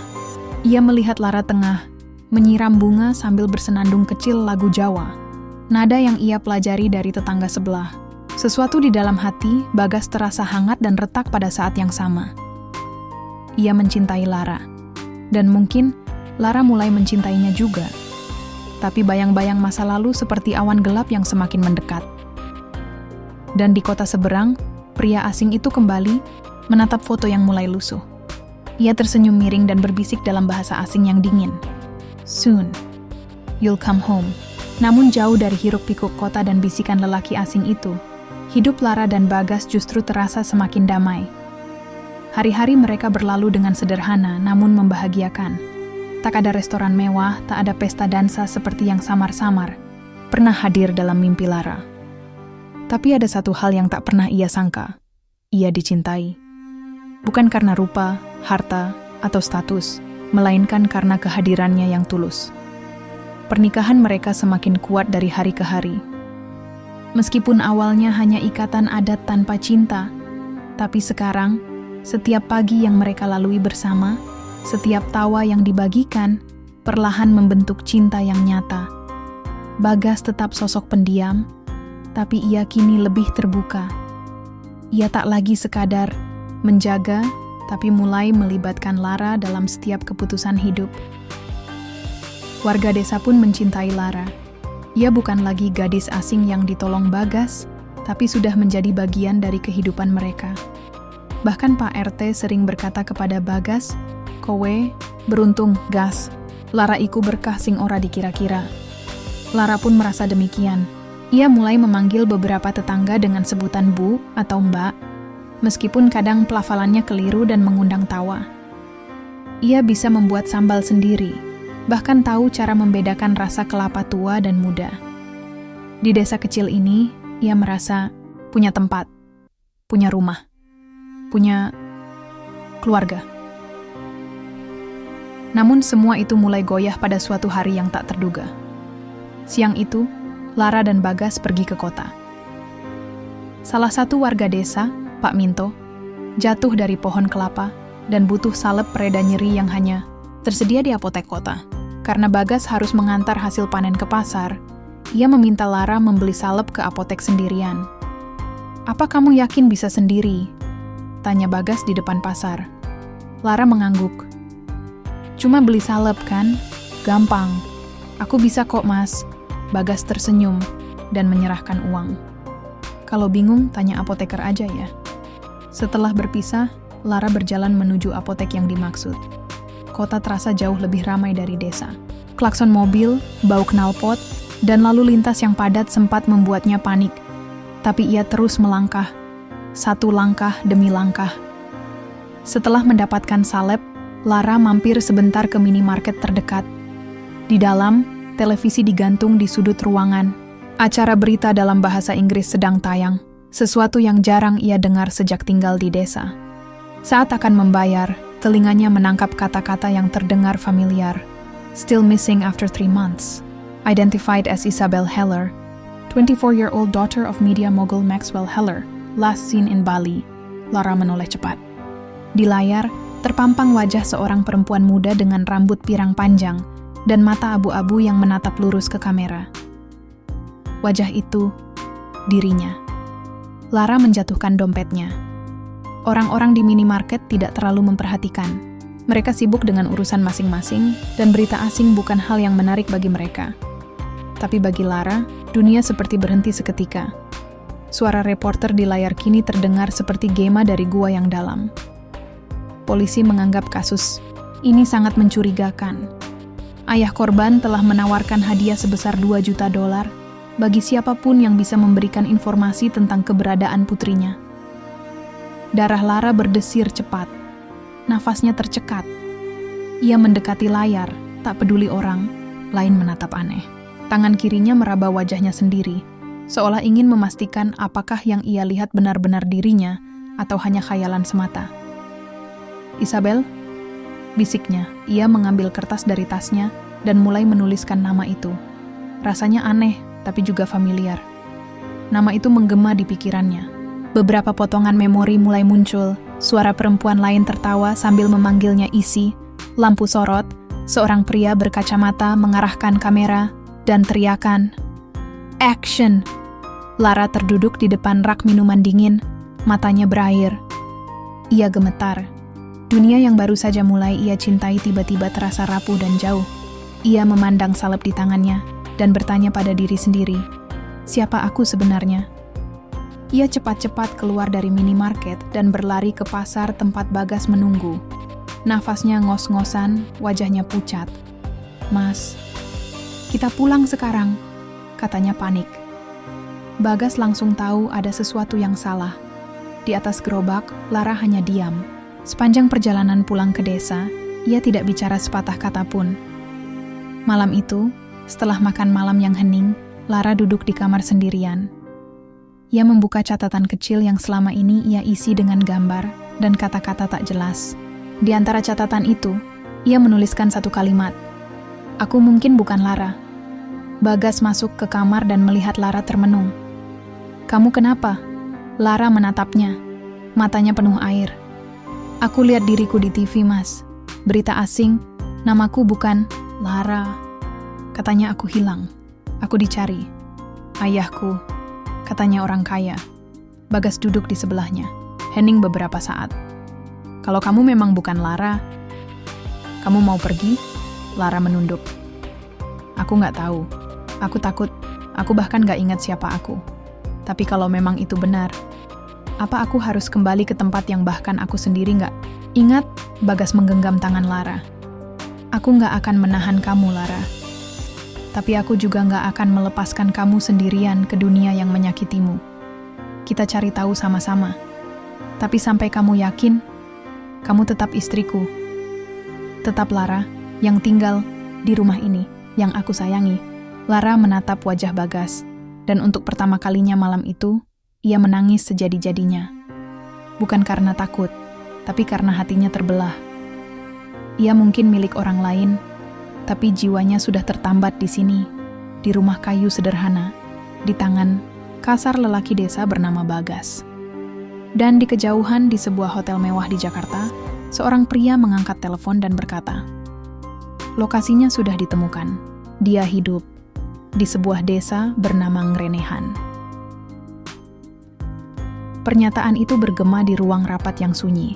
ia melihat Lara tengah menyiram bunga sambil bersenandung kecil lagu Jawa, nada yang ia pelajari dari tetangga sebelah. Sesuatu di dalam hati Bagas terasa hangat dan retak pada saat yang sama. Ia mencintai Lara, dan mungkin Lara mulai mencintainya juga. Tapi bayang-bayang masa lalu seperti awan gelap yang semakin mendekat. Dan di kota seberang, pria asing itu kembali menatap foto yang mulai lusuh. Ia tersenyum miring dan berbisik dalam bahasa asing yang dingin. "Soon, you'll come home." Namun jauh dari hiruk-pikuk kota dan bisikan lelaki asing itu, hidup Lara dan Bagas justru terasa semakin damai. Hari-hari mereka berlalu dengan sederhana namun membahagiakan. Tak ada restoran mewah, tak ada pesta dansa seperti yang samar-samar pernah hadir dalam mimpi Lara. Tapi ada satu hal yang tak pernah ia sangka. Ia dicintai. Bukan karena rupa, harta, atau status, melainkan karena kehadirannya yang tulus. Pernikahan mereka semakin kuat dari hari ke hari. Meskipun awalnya hanya ikatan adat tanpa cinta, tapi sekarang, setiap pagi yang mereka lalui bersama, setiap tawa yang dibagikan, perlahan membentuk cinta yang nyata. Bagas tetap sosok pendiam, tapi ia kini lebih terbuka. Ia tak lagi sekadar menjaga, tapi mulai melibatkan Lara dalam setiap keputusan hidup. Warga desa pun mencintai Lara. Ia bukan lagi gadis asing yang ditolong Bagas, tapi sudah menjadi bagian dari kehidupan mereka. Bahkan Pak RT sering berkata kepada Bagas, "Kowe beruntung, Gas. Lara iku berkah sing ora dikira-kira." Lara pun merasa demikian. Ia mulai memanggil beberapa tetangga dengan sebutan Bu atau Mbak, meskipun kadang pelafalannya keliru dan mengundang tawa. Ia bisa membuat sambal sendiri, bahkan tahu cara membedakan rasa kelapa tua dan muda. Di desa kecil ini, ia merasa punya tempat, punya rumah, punya keluarga. Namun semua itu mulai goyah pada suatu hari yang tak terduga. Siang itu, Lara dan Bagas pergi ke kota. Salah satu warga desa, Pak Minto, jatuh dari pohon kelapa dan butuh salep pereda nyeri yang hanya tersedia di apotek kota. Karena Bagas harus mengantar hasil panen ke pasar, ia meminta Lara membeli salep ke apotek sendirian. "Apa kamu yakin bisa sendiri?" tanya Bagas di depan pasar. Lara mengangguk. "Cuma beli salep kan? Gampang. Aku bisa kok, Mas." Bagas tersenyum dan menyerahkan uang. "Kalau bingung, tanya apoteker aja ya." Setelah berpisah, Lara berjalan menuju apotek yang dimaksud. Kota terasa jauh lebih ramai dari desa. Klakson mobil, bau knalpot, dan lalu lintas yang padat sempat membuatnya panik. Tapi ia terus melangkah, satu langkah demi langkah. Setelah mendapatkan salep, Lara mampir sebentar ke minimarket terdekat. Di dalam, televisi digantung di sudut ruangan. Acara berita dalam bahasa Inggris sedang tayang, sesuatu yang jarang ia dengar sejak tinggal di desa. Saat akan membayar, telinganya menangkap kata-kata yang terdengar familiar. "Still missing after 3 months. Identified as Isabel Heller, 24-year-old daughter of media mogul Maxwell Heller, last seen in Bali." Lara menoleh cepat. Di layar, terpampang wajah seorang perempuan muda dengan rambut pirang panjang dan mata abu-abu yang menatap lurus ke kamera. Wajah itu, dirinya. Lara menjatuhkan dompetnya. Orang-orang di minimarket tidak terlalu memperhatikan. Mereka sibuk dengan urusan masing-masing, dan berita asing bukan hal yang menarik bagi mereka. Tapi bagi Lara, dunia seperti berhenti seketika. Suara reporter di layar kini terdengar seperti gema dari gua yang dalam. Polisi menganggap kasus ini sangat mencurigakan. Ayah korban telah menawarkan hadiah sebesar $2 juta bagi siapapun yang bisa memberikan informasi tentang keberadaan putrinya. Darah Lara berdesir cepat. Nafasnya tercekat. Ia mendekati layar, tak peduli orang lain menatap aneh. Tangan kirinya meraba wajahnya sendiri, seolah ingin memastikan apakah yang ia lihat benar-benar dirinya atau hanya khayalan semata. "Isabel?" bisiknya. Ia mengambil kertas dari tasnya dan mulai menuliskan nama itu. Rasanya aneh, tapi juga familiar. Nama itu menggema di pikirannya. Beberapa potongan memori mulai muncul, suara perempuan lain tertawa sambil memanggilnya Isi, lampu sorot, seorang pria berkacamata mengarahkan kamera, dan teriakan, "Action!" Lara terduduk di depan rak minuman dingin, matanya berair. Ia gemetar. Dunia yang baru saja mulai ia cintai tiba-tiba terasa rapuh dan jauh. Ia memandang salep di tangannya dan bertanya pada diri sendiri, siapa aku sebenarnya? Ia cepat-cepat keluar dari minimarket dan berlari ke pasar tempat Bagas menunggu. Nafasnya ngos-ngosan, wajahnya pucat. "Mas, kita pulang sekarang," katanya panik. Bagas langsung tahu ada sesuatu yang salah. Di atas gerobak, Lara hanya diam. Sepanjang perjalanan pulang ke desa, ia tidak bicara sepatah kata pun. Malam itu, setelah makan malam yang hening, Lara duduk di kamar sendirian. Ia membuka catatan kecil yang selama ini ia isi dengan gambar dan kata-kata tak jelas. Di antara catatan itu, ia menuliskan satu kalimat, "Aku mungkin bukan Lara." Bagas masuk ke kamar dan melihat Lara termenung. "Kamu kenapa?" Lara menatapnya, matanya penuh air. "Aku lihat diriku di TV, Mas. Berita asing, namaku bukan Lara. Katanya aku hilang. Aku dicari. Ayahku, katanya orang kaya." Bagas duduk di sebelahnya, hening beberapa saat. "Kalau kamu memang bukan Lara, kamu mau pergi?" Lara menunduk. "Aku nggak tahu. Aku takut. Aku bahkan nggak ingat siapa aku. Tapi kalau memang itu benar, apa aku harus kembali ke tempat yang bahkan aku sendiri nggak ingat?" Bagas menggenggam tangan Lara. "Aku nggak akan menahan kamu, Lara. Tapi aku juga nggak akan melepaskan kamu sendirian ke dunia yang menyakitimu. Kita cari tahu sama-sama. Tapi sampai kamu yakin, kamu tetap istriku. Tetap Lara, yang tinggal Di rumah ini, yang aku sayangi, Lara menatap wajah Bagas, dan untuk pertama kalinya malam itu, ia menangis sejadi-jadinya. Bukan karena takut, tapi karena hatinya terbelah. Ia mungkin milik orang lain, tapi jiwanya sudah tertambat di sini, di rumah kayu sederhana, di tangan kasar lelaki desa bernama Bagas. Dan di kejauhan di sebuah hotel mewah di Jakarta, seorang pria mengangkat telepon dan berkata, lokasinya sudah ditemukan. Dia hidup di sebuah desa bernama Ngrenehan. Pernyataan itu bergema di ruang rapat yang sunyi.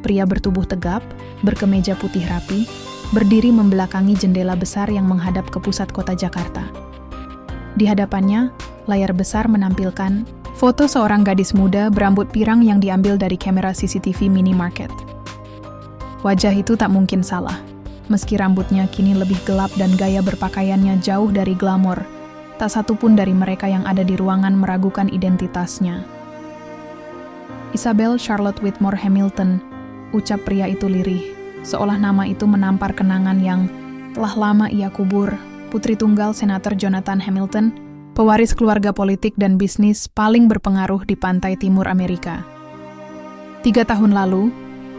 Pria bertubuh tegap, berkemeja putih rapi, berdiri membelakangi jendela besar yang menghadap ke pusat kota Jakarta. Di hadapannya, layar besar menampilkan foto seorang gadis muda berambut pirang yang diambil dari kamera CCTV minimarket. Wajah itu tak mungkin salah. Meski rambutnya kini lebih gelap dan gaya berpakaiannya jauh dari glamor, tak satu pun dari mereka yang ada di ruangan meragukan identitasnya. Isabel Charlotte Whitmore Hamilton, ucap pria itu lirih, seolah nama itu menampar kenangan yang telah lama ia kubur. Putri tunggal Senator Jonathan Hamilton, pewaris keluarga politik dan bisnis paling berpengaruh di pantai timur Amerika. 3 tahun lalu,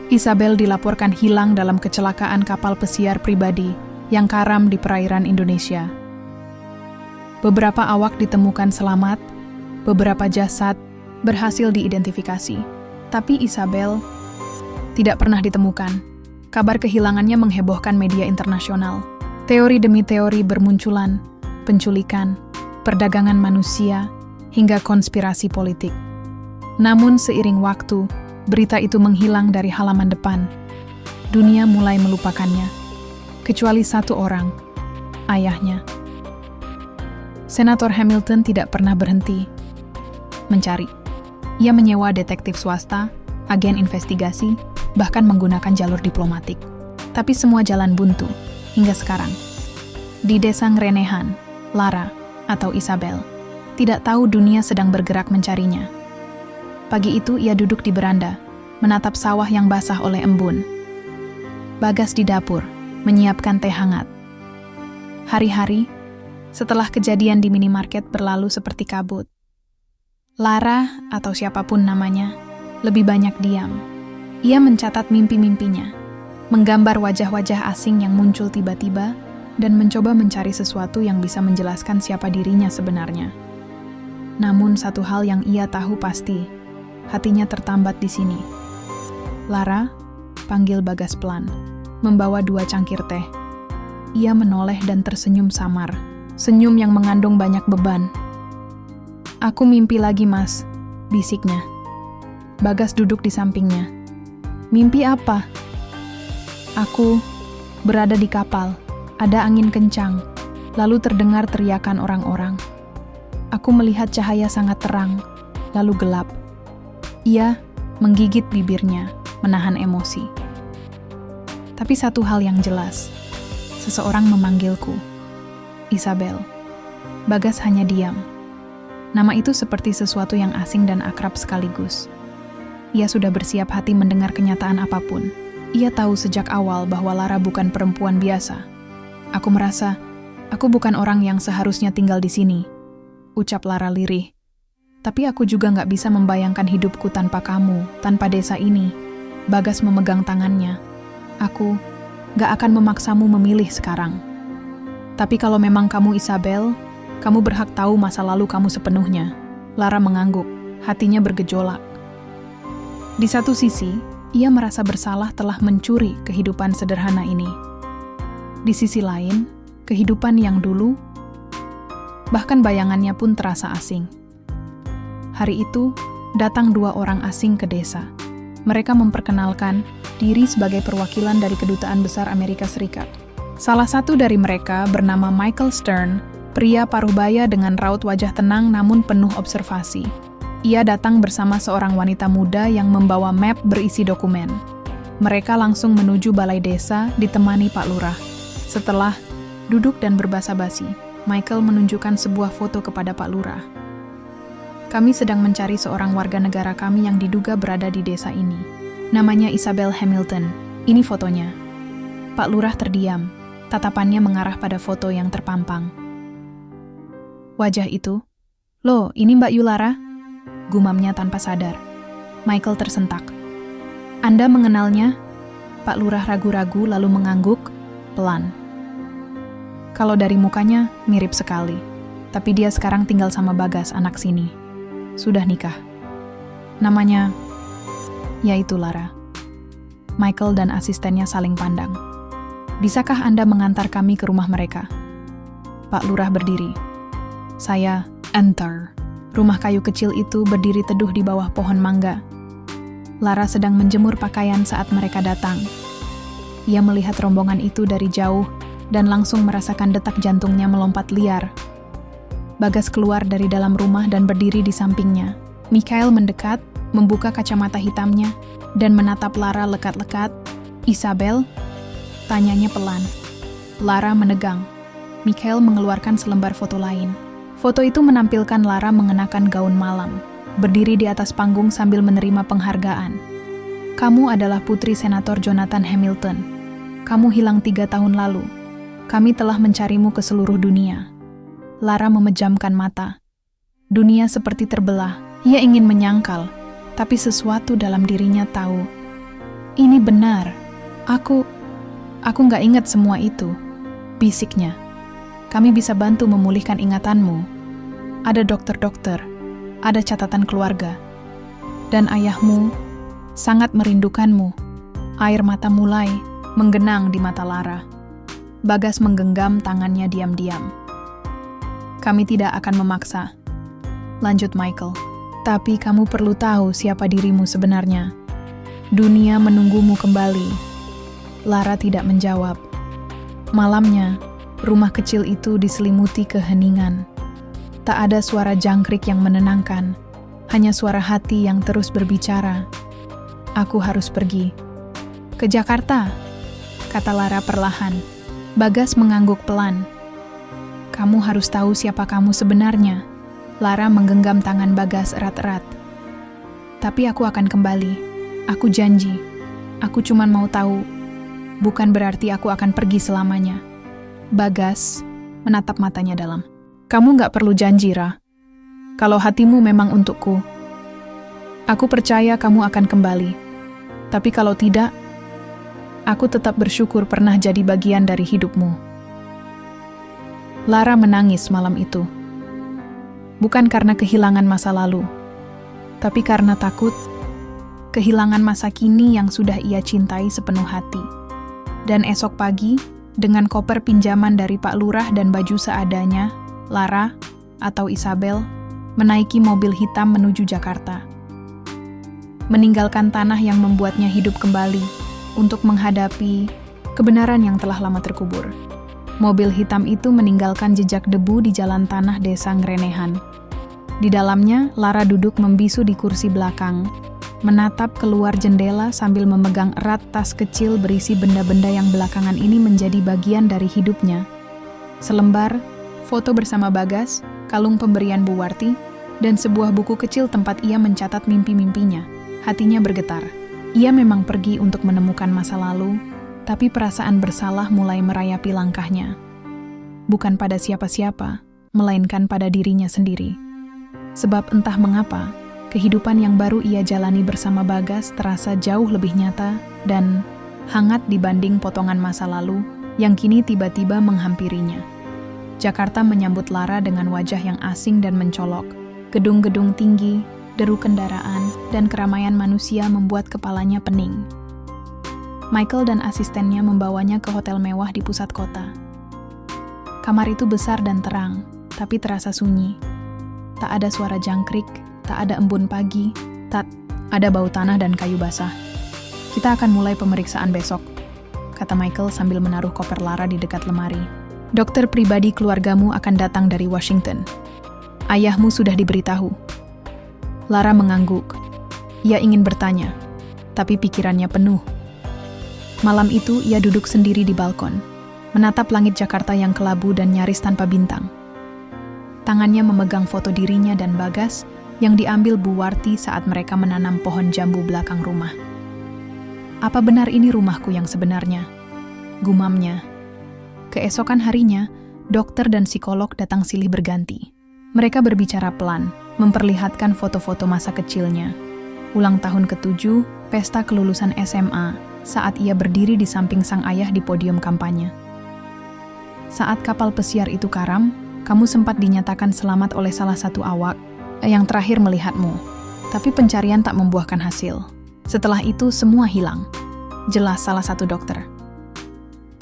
Isabel dilaporkan hilang dalam kecelakaan kapal pesiar pribadi yang karam di perairan Indonesia. Beberapa awak ditemukan selamat, beberapa jasad berhasil diidentifikasi, tapi Isabel tidak pernah ditemukan. Kabar kehilangannya menghebohkan media internasional. Teori demi teori bermunculan, penculikan, perdagangan manusia, hingga konspirasi politik. Namun seiring waktu, berita itu menghilang dari halaman depan. Dunia mulai melupakannya, kecuali satu orang, ayahnya. Senator Hamilton tidak pernah berhenti mencari. Ia menyewa detektif swasta, agen investigasi, bahkan menggunakan jalur diplomatik. Tapi semua jalan buntu, hingga sekarang. Di desa Ngrenehan, Lara, atau Isabel, tidak tahu dunia sedang bergerak mencarinya. Pagi itu ia duduk di beranda, menatap sawah yang basah oleh embun. Bagas di dapur, menyiapkan teh hangat. Hari-hari, setelah kejadian di minimarket berlalu seperti kabut. Lara, atau siapapun namanya, lebih banyak diam. Ia mencatat mimpi-mimpinya, menggambar wajah-wajah asing yang muncul tiba-tiba, dan mencoba mencari sesuatu yang bisa menjelaskan siapa dirinya sebenarnya. Namun satu hal yang ia tahu pasti, hatinya tertambat di sini. Lara, panggil Bagas pelan, membawa 2 cangkir teh. Ia menoleh dan tersenyum samar, senyum yang mengandung banyak beban. Aku mimpi lagi, Mas, bisiknya. Bagas duduk di sampingnya. Mimpi apa? Aku berada di kapal, ada angin kencang, lalu terdengar teriakan orang-orang. Aku melihat cahaya sangat terang, lalu gelap. Ia menggigit bibirnya, menahan emosi. Tapi satu hal yang jelas, seseorang memanggilku. Isabel. Bagas hanya diam. Nama itu seperti sesuatu yang asing dan akrab sekaligus. Ia sudah bersiap hati mendengar kenyataan apapun. Ia tahu sejak awal bahwa Lara bukan perempuan biasa. Aku merasa, aku bukan orang yang seharusnya tinggal di sini, ucap Lara lirih. Tapi aku juga gak bisa membayangkan hidupku tanpa kamu, tanpa desa ini. Bagas memegang tangannya. Aku gak akan memaksamu memilih sekarang. Tapi kalau memang kamu Isabel, kamu berhak tahu masa lalu kamu sepenuhnya. Lara mengangguk, hatinya bergejolak. Di satu sisi, ia merasa bersalah telah mencuri kehidupan sederhana ini. Di sisi lain, kehidupan yang dulu, bahkan bayangannya pun terasa asing. Hari itu, datang 2 orang asing ke desa. Mereka memperkenalkan diri sebagai perwakilan dari Kedutaan Besar Amerika Serikat. Salah satu dari mereka bernama Michael Stern, pria paruh-baya dengan raut wajah tenang namun penuh observasi. Ia datang bersama seorang wanita muda yang membawa map berisi dokumen. Mereka langsung menuju balai desa ditemani Pak Lurah. Setelah duduk dan berbasa-basi, Michael menunjukkan sebuah foto kepada Pak Lurah. Kami sedang mencari seorang warga negara kami yang diduga berada di desa ini. Namanya Isabel Hamilton. Ini fotonya. Pak Lurah terdiam. Tatapannya mengarah pada foto yang terpampang. Wajah itu, "Loh, ini Mbak Yulara?" Gumamnya tanpa sadar. Michael tersentak. "Anda mengenalnya?" Pak Lurah ragu-ragu lalu mengangguk, pelan. Kalau dari mukanya, mirip sekali. Tapi dia sekarang tinggal sama Bagas, anak sini. Sudah nikah. Namanya, yaitu Lara. Michael dan asistennya saling pandang. "Bisakah Anda mengantar kami ke rumah mereka?" Pak Lurah berdiri. "Saya enter." Rumah kayu kecil itu berdiri teduh di bawah pohon mangga. Lara sedang menjemur pakaian saat mereka datang. Ia melihat rombongan itu dari jauh dan langsung merasakan detak jantungnya melompat liar. Bagas keluar dari dalam rumah dan berdiri di sampingnya. Mikhail mendekat, membuka kacamata hitamnya, dan menatap Lara lekat-lekat. "Isabel?" tanyanya pelan. Lara menegang. Mikhail mengeluarkan selembar foto lain. Foto itu menampilkan Lara mengenakan gaun malam, berdiri di atas panggung sambil menerima penghargaan. "Kamu adalah putri Senator Jonathan Hamilton. Kamu hilang 3 tahun lalu. Kami telah mencarimu ke seluruh dunia." Lara memejamkan mata. Dunia seperti terbelah. Ia ingin menyangkal, tapi sesuatu dalam dirinya tahu. "Ini benar. Aku nggak ingat semua itu," bisiknya. "Kami bisa bantu memulihkan ingatanmu. Ada dokter-dokter, ada catatan keluarga. Dan ayahmu sangat merindukanmu." Air mata mulai menggenang di mata Lara. Bagas menggenggam tangannya diam-diam. "Kami tidak akan memaksa," lanjut Michael. "Tapi kamu perlu tahu siapa dirimu sebenarnya. Dunia menunggumu kembali." Lara tidak menjawab. Malamnya, rumah kecil itu diselimuti keheningan. Tak ada suara jangkrik yang menenangkan, hanya suara hati yang terus berbicara. "Aku harus pergi." "Ke Jakarta," kata Lara perlahan. Bagas mengangguk pelan. "Kamu harus tahu siapa kamu sebenarnya." Lara menggenggam tangan Bagas erat-erat. "Tapi aku akan kembali. Aku janji. Aku cuma mau tahu. Bukan berarti aku akan pergi selamanya." Bagas menatap matanya dalam. "Kamu nggak perlu janji, Ra. Kalau hatimu memang untukku, aku percaya kamu akan kembali. Tapi kalau tidak, aku tetap bersyukur pernah jadi bagian dari hidupmu." Lara menangis malam itu. Bukan karena kehilangan masa lalu, tapi karena takut kehilangan masa kini yang sudah ia cintai sepenuh hati. Dan esok pagi, dengan koper pinjaman dari Pak Lurah dan baju seadanya, Lara, atau Isabel, menaiki mobil hitam menuju Jakarta. Meninggalkan tanah yang membuatnya hidup kembali untuk menghadapi kebenaran yang telah lama terkubur. Mobil hitam itu meninggalkan jejak debu di jalan tanah desa Ngrenehan. Di dalamnya, Lara duduk membisu di kursi belakang, menatap keluar jendela sambil memegang erat tas kecil berisi benda-benda yang belakangan ini menjadi bagian dari hidupnya. Selembar foto bersama Bagas, kalung pemberian Bu Warti, dan sebuah buku kecil tempat ia mencatat mimpi-mimpinya. Hatinya bergetar. Ia memang pergi untuk menemukan masa lalu, tapi perasaan bersalah mulai merayapi langkahnya. Bukan pada siapa-siapa, melainkan pada dirinya sendiri. Sebab entah mengapa, kehidupan yang baru ia jalani bersama Bagas terasa jauh lebih nyata dan hangat dibanding potongan masa lalu yang kini tiba-tiba menghampirinya. Jakarta menyambut Lara dengan wajah yang asing dan mencolok. Gedung-gedung tinggi, deru kendaraan, dan keramaian manusia membuat kepalanya pening. Michael dan asistennya membawanya ke hotel mewah di pusat kota. Kamar itu besar dan terang, tapi terasa sunyi. Tak ada suara jangkrik, tak ada embun pagi, tak ada bau tanah dan kayu basah. "Kita akan mulai pemeriksaan besok," kata Michael sambil menaruh koper Lara di dekat lemari. "Dokter pribadi keluargamu akan datang dari Washington. Ayahmu sudah diberitahu." Lara mengangguk. Ia ingin bertanya, tapi pikirannya penuh. Malam itu ia duduk sendiri di balkon, menatap langit Jakarta yang kelabu dan nyaris tanpa bintang. Tangannya memegang foto dirinya dan Bagas yang diambil Bu Warti saat mereka menanam pohon jambu belakang rumah. "Apa benar ini rumahku yang sebenarnya?" gumamnya. Keesokan harinya, dokter dan psikolog datang silih berganti. Mereka berbicara pelan, memperlihatkan foto-foto masa kecilnya. Ulang tahun ke-7, pesta kelulusan SMA, saat ia berdiri di samping sang ayah di podium kampanye. Saat kapal pesiar itu karam, kamu sempat dinyatakan selamat oleh salah satu awak yang terakhir melihatmu. Tapi pencarian tak membuahkan hasil. Setelah itu semua hilang. Jelas salah satu dokter.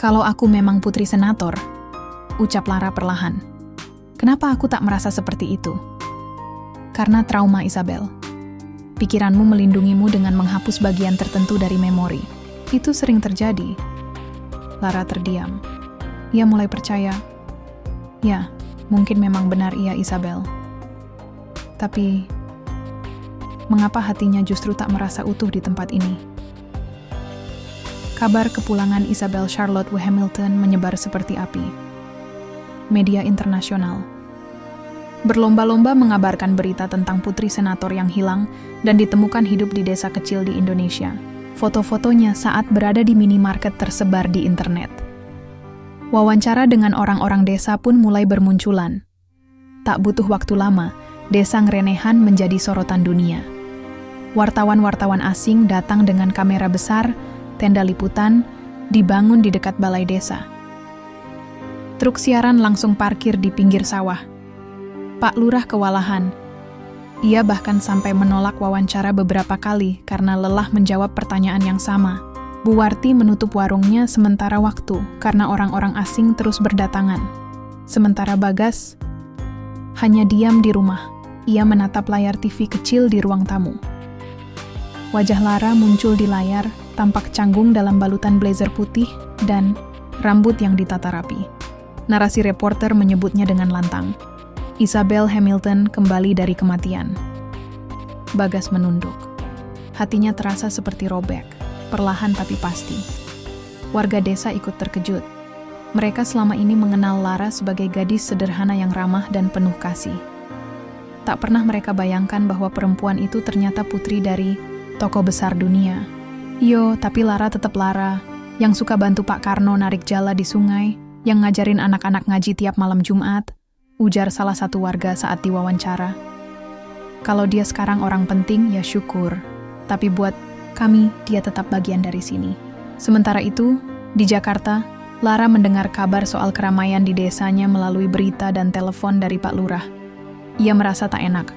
Kalau aku memang putri senator, ucap Lara perlahan. Kenapa aku tak merasa seperti itu? Karena trauma, Isabel. Pikiranmu melindungimu dengan menghapus bagian tertentu dari memori. Itu sering terjadi. Lara terdiam. Ia mulai percaya. Ya, mungkin memang benar ia Isabel. Tapi, mengapa hatinya justru tak merasa utuh di tempat ini? Kabar kepulangan Isabel Charlotte W. Hamilton menyebar seperti api. Media internasional berlomba-lomba mengabarkan berita tentang putri senator yang hilang dan ditemukan hidup di desa kecil di Indonesia. Foto-fotonya saat berada di minimarket tersebar di internet. Wawancara dengan orang-orang desa pun mulai bermunculan. Tak butuh waktu lama, desa Ngrenehan menjadi sorotan dunia. Wartawan-wartawan asing datang dengan kamera besar, tenda liputan, dibangun di dekat balai desa. Truk siaran langsung parkir di pinggir sawah. Pak Lurah kewalahan. Ia bahkan sampai menolak wawancara beberapa kali karena lelah menjawab pertanyaan yang sama. Bu Warti menutup warungnya sementara waktu karena orang-orang asing terus berdatangan. Sementara Bagas hanya diam di rumah. Ia menatap layar TV kecil di ruang tamu. Wajah Lara muncul di layar, tampak canggung dalam balutan blazer putih dan rambut yang ditata rapi. Narasi reporter menyebutnya dengan lantang. Isabel Hamilton kembali dari kematian. Bagas menunduk. Hatinya terasa seperti robek, perlahan tapi pasti. Warga desa ikut terkejut. Mereka selama ini mengenal Lara sebagai gadis sederhana yang ramah dan penuh kasih. Tak pernah mereka bayangkan bahwa perempuan itu ternyata putri dari tokoh besar dunia. Yo, tapi Lara tetap Lara, yang suka bantu Pak Karno narik jala di sungai, yang ngajarin anak-anak ngaji tiap malam Jumat, ujar salah satu warga saat diwawancara. Kalau dia sekarang orang penting, ya syukur. Tapi buat kami, dia tetap bagian dari sini. Sementara itu, di Jakarta, Lara mendengar kabar soal keramaian di desanya melalui berita dan telepon dari Pak Lurah. Ia merasa tak enak.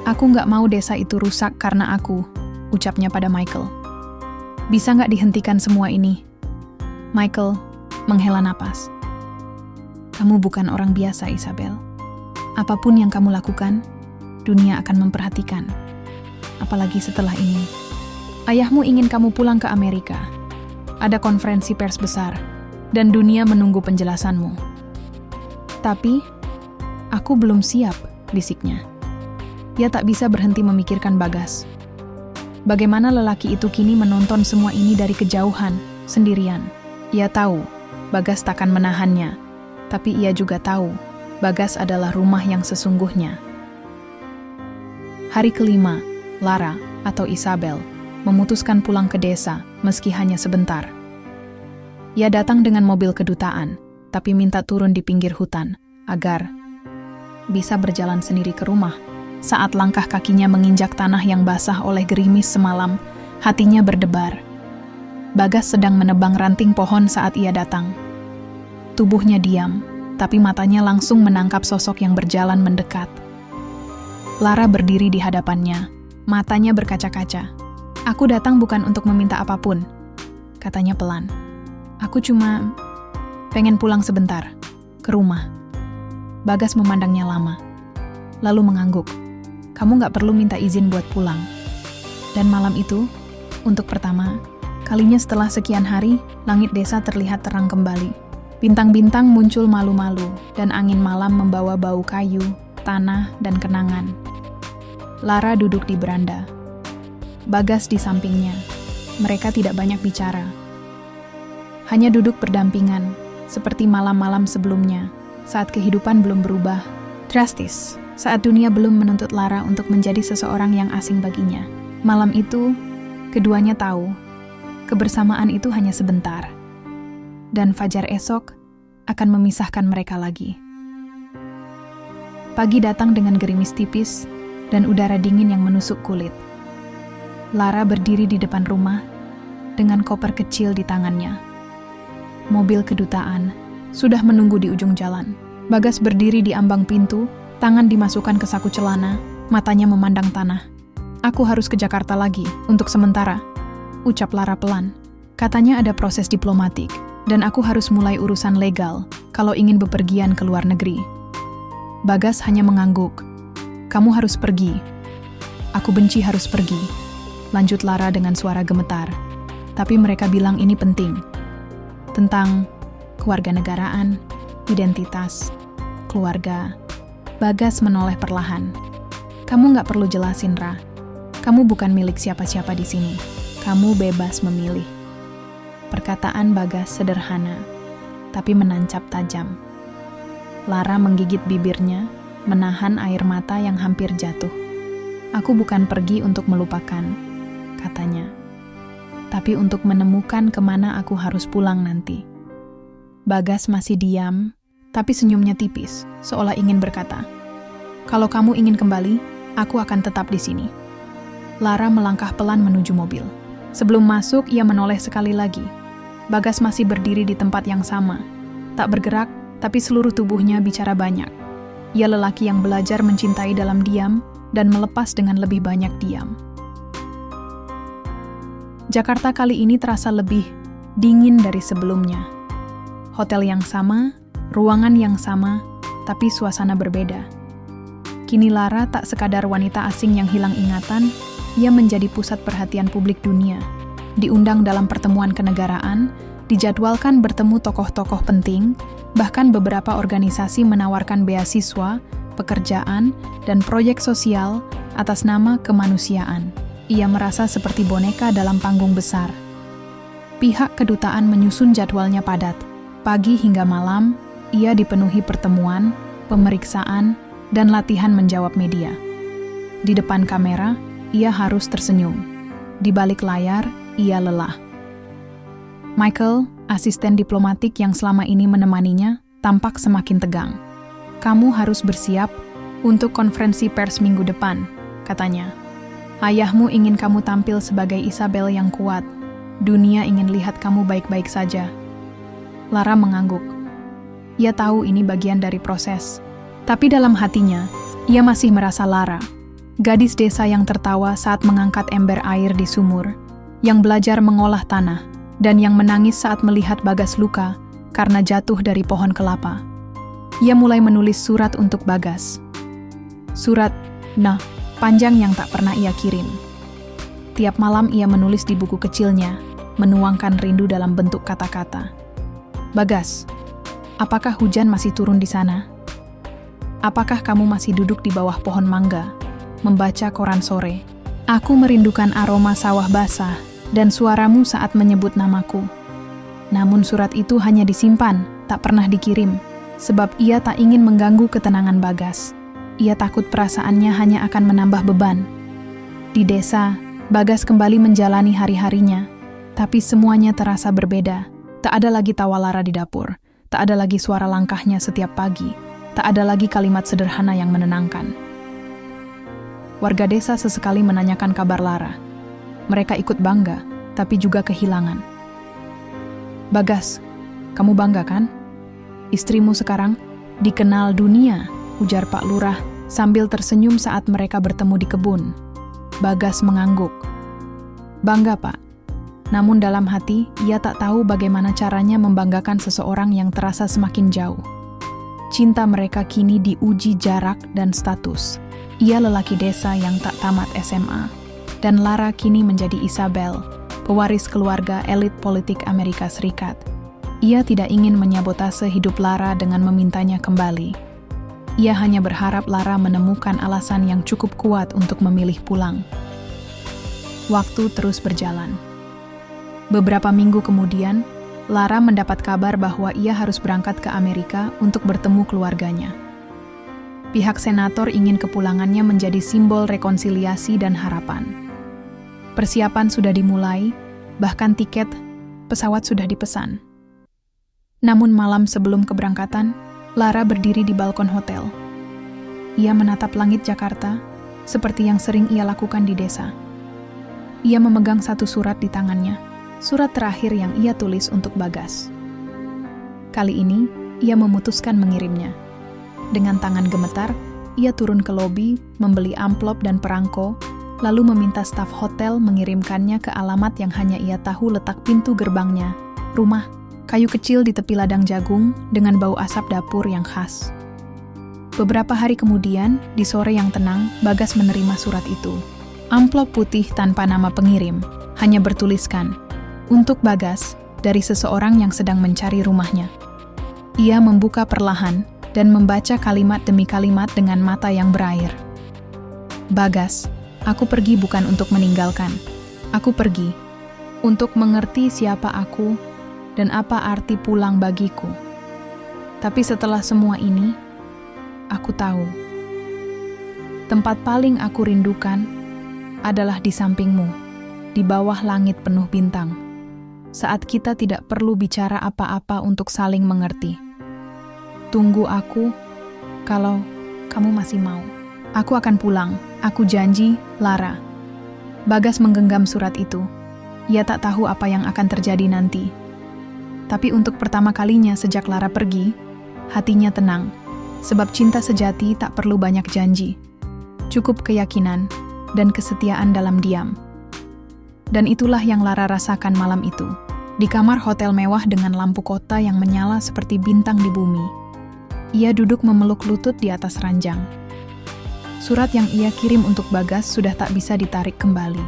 Aku nggak mau desa itu rusak karena aku, ucapnya pada Michael. Bisa nggak dihentikan semua ini? Michael menghela napas. Kamu bukan orang biasa, Isabel. Apapun yang kamu lakukan, dunia akan memperhatikan. Apalagi setelah ini. Ayahmu ingin kamu pulang ke Amerika. Ada konferensi pers besar, dan dunia menunggu penjelasanmu. Tapi, aku belum siap, bisiknya. Ia tak bisa berhenti memikirkan Bagas. Bagaimana lelaki itu kini menonton semua ini dari kejauhan, sendirian. Ia tahu, Bagas takkan menahannya. Tapi ia juga tahu, Bagas adalah rumah yang sesungguhnya. Hari kelima, Lara, atau Isabel, memutuskan pulang ke desa, meski hanya sebentar. Ia datang dengan mobil kedutaan, tapi minta turun di pinggir hutan, agar bisa berjalan sendiri ke rumah. Saat langkah kakinya menginjak tanah yang basah oleh gerimis semalam, hatinya berdebar. Bagas sedang menebang ranting pohon saat ia datang. Tubuhnya diam, tapi matanya langsung menangkap sosok yang berjalan mendekat. Lara berdiri di hadapannya, matanya berkaca-kaca. Aku datang bukan untuk meminta apapun, katanya pelan. Aku cuma pengen pulang sebentar, ke rumah. Bagas memandangnya lama, lalu mengangguk. Kamu gak perlu minta izin buat pulang. Dan malam itu, untuk pertama kalinya setelah sekian hari, langit desa terlihat terang kembali. Bintang-bintang muncul malu-malu, dan angin malam membawa bau kayu, tanah, dan kenangan. Lara duduk di beranda. Bagas di sampingnya. Mereka tidak banyak bicara. Hanya duduk berdampingan, seperti malam-malam sebelumnya, saat kehidupan belum berubah drastis, saat dunia belum menuntut Lara untuk menjadi seseorang yang asing baginya. Malam itu, keduanya tahu, kebersamaan itu hanya sebentar. Dan fajar esok, akan memisahkan mereka lagi. Pagi datang dengan gerimis tipis dan udara dingin yang menusuk kulit. Lara berdiri di depan rumah dengan koper kecil di tangannya. Mobil kedutaan sudah menunggu di ujung jalan. Bagas berdiri di ambang pintu, tangan dimasukkan ke saku celana, matanya memandang tanah. "Aku harus ke Jakarta lagi, untuk sementara," ucap Lara pelan. Katanya ada proses diplomatik, dan aku harus mulai urusan legal kalau ingin bepergian ke luar negeri. Bagas hanya mengangguk. "Kamu harus pergi." "Aku benci harus pergi," lanjut Lara dengan suara gemetar. "Tapi mereka bilang ini penting. Tentang kewarganegaraan, identitas, keluarga." Bagas menoleh perlahan. "Kamu nggak perlu jelasin, Ra. Kamu bukan milik siapa-siapa di sini. Kamu bebas memilih." Perkataan Bagas sederhana, tapi menancap tajam. Lara menggigit bibirnya, menahan air mata yang hampir jatuh. "Aku bukan pergi untuk melupakan," katanya, "tapi untuk menemukan kemana aku harus pulang nanti." Bagas masih diam, tapi senyumnya tipis, seolah ingin berkata, "Kalau kamu ingin kembali, aku akan tetap di sini." Lara melangkah pelan menuju mobil. Sebelum masuk, ia menoleh sekali lagi. Bagas masih berdiri di tempat yang sama, tak bergerak, tapi seluruh tubuhnya bicara banyak. Ia lelaki yang belajar mencintai dalam diam dan melepas dengan lebih banyak diam. Jakarta kali ini terasa lebih dingin dari sebelumnya. Hotel yang sama, ruangan yang sama, tapi suasana berbeda. Kini Lara tak sekadar wanita asing yang hilang ingatan, ia menjadi pusat perhatian publik dunia. Diundang dalam pertemuan kenegaraan, dijadwalkan bertemu tokoh-tokoh penting, bahkan beberapa organisasi menawarkan beasiswa, pekerjaan, dan proyek sosial atas nama kemanusiaan. Ia merasa seperti boneka dalam panggung besar. Pihak kedutaan menyusun jadwalnya padat. Pagi hingga malam, ia dipenuhi pertemuan, pemeriksaan, dan latihan menjawab media. Di depan kamera, ia harus tersenyum. Di balik layar, ia lelah. Michael, asisten diplomatik yang selama ini menemaninya, tampak semakin tegang. "Kamu harus bersiap untuk konferensi pers minggu depan," katanya. "Ayahmu ingin kamu tampil sebagai Isabel yang kuat. Dunia ingin lihat kamu baik-baik saja." Lara mengangguk. Ia tahu ini bagian dari proses. Tapi dalam hatinya, ia masih merasa Lara, gadis desa yang tertawa saat mengangkat ember air di sumur, yang belajar mengolah tanah, dan yang menangis saat melihat Bagas luka karena jatuh dari pohon kelapa. Ia mulai menulis surat untuk Bagas. Surat, panjang yang tak pernah ia kirim. Tiap malam ia menulis di buku kecilnya, menuangkan rindu dalam bentuk kata-kata. "Bagas, apakah hujan masih turun di sana? Apakah kamu masih duduk di bawah pohon mangga, membaca koran sore? Aku merindukan aroma sawah basah dan suaramu saat menyebut namaku." Namun surat itu hanya disimpan, tak pernah dikirim, sebab ia tak ingin mengganggu ketenangan Bagas. Ia takut perasaannya hanya akan menambah beban. Di desa, Bagas kembali menjalani hari-harinya, tapi semuanya terasa berbeda. Tak ada lagi tawa Lara di dapur, tak ada lagi suara langkahnya setiap pagi, tak ada lagi kalimat sederhana yang menenangkan. Warga desa sesekali menanyakan kabar Lara. Mereka ikut bangga, tapi juga kehilangan. "Bagas, kamu bangga kan? Istrimu sekarang dikenal dunia," ujar Pak Lurah sambil tersenyum saat mereka bertemu di kebun. Bagas mengangguk. "Bangga, Pak." Namun dalam hati, ia tak tahu bagaimana caranya membanggakan seseorang yang terasa semakin jauh. Cinta mereka kini diuji jarak dan status. Ia lelaki desa yang tak tamat SMA, dan Lara kini menjadi Isabel, pewaris keluarga elit politik Amerika Serikat. Ia tidak ingin menyabotase hidup Lara dengan memintanya kembali. Ia hanya berharap Lara menemukan alasan yang cukup kuat untuk memilih pulang. Waktu terus berjalan. Beberapa minggu kemudian, Lara mendapat kabar bahwa ia harus berangkat ke Amerika untuk bertemu keluarganya. Pihak senator ingin kepulangannya menjadi simbol rekonsiliasi dan harapan. Persiapan sudah dimulai, bahkan tiket pesawat sudah dipesan. Namun malam sebelum keberangkatan, Lara berdiri di balkon hotel. Ia menatap langit Jakarta, seperti yang sering ia lakukan di desa. Ia memegang satu surat di tangannya, surat terakhir yang ia tulis untuk Bagas. Kali ini, ia memutuskan mengirimnya. Dengan tangan gemetar, ia turun ke lobi, membeli amplop dan perangko, lalu meminta staf hotel mengirimkannya ke alamat yang hanya ia tahu letak pintu gerbangnya, rumah, kayu kecil di tepi ladang jagung dengan bau asap dapur yang khas. Beberapa hari kemudian, di sore yang tenang, Bagas menerima surat itu. Amplop putih tanpa nama pengirim, hanya bertuliskan, untuk Bagas, dari seseorang yang sedang mencari rumahnya. Ia membuka perlahan dan membaca kalimat demi kalimat dengan mata yang berair. Bagas, aku pergi bukan untuk meninggalkan. Aku pergi untuk mengerti siapa aku dan apa arti pulang bagiku. Tapi setelah semua ini, aku tahu. Tempat paling aku rindukan adalah di sampingmu, di bawah langit penuh bintang. Saat kita tidak perlu bicara apa-apa untuk saling mengerti. Tunggu aku kalau kamu masih mau. Aku akan pulang, aku janji, Lara. Bagas menggenggam surat itu. Ia tak tahu apa yang akan terjadi nanti. Tapi untuk pertama kalinya sejak Lara pergi, hatinya tenang. Sebab cinta sejati tak perlu banyak janji. Cukup keyakinan dan kesetiaan dalam diam. Dan itulah yang Lara rasakan malam itu. Di kamar hotel mewah dengan lampu kota yang menyala seperti bintang di bumi. Ia duduk memeluk lutut di atas ranjang. Surat yang ia kirim untuk Bagas sudah tak bisa ditarik kembali.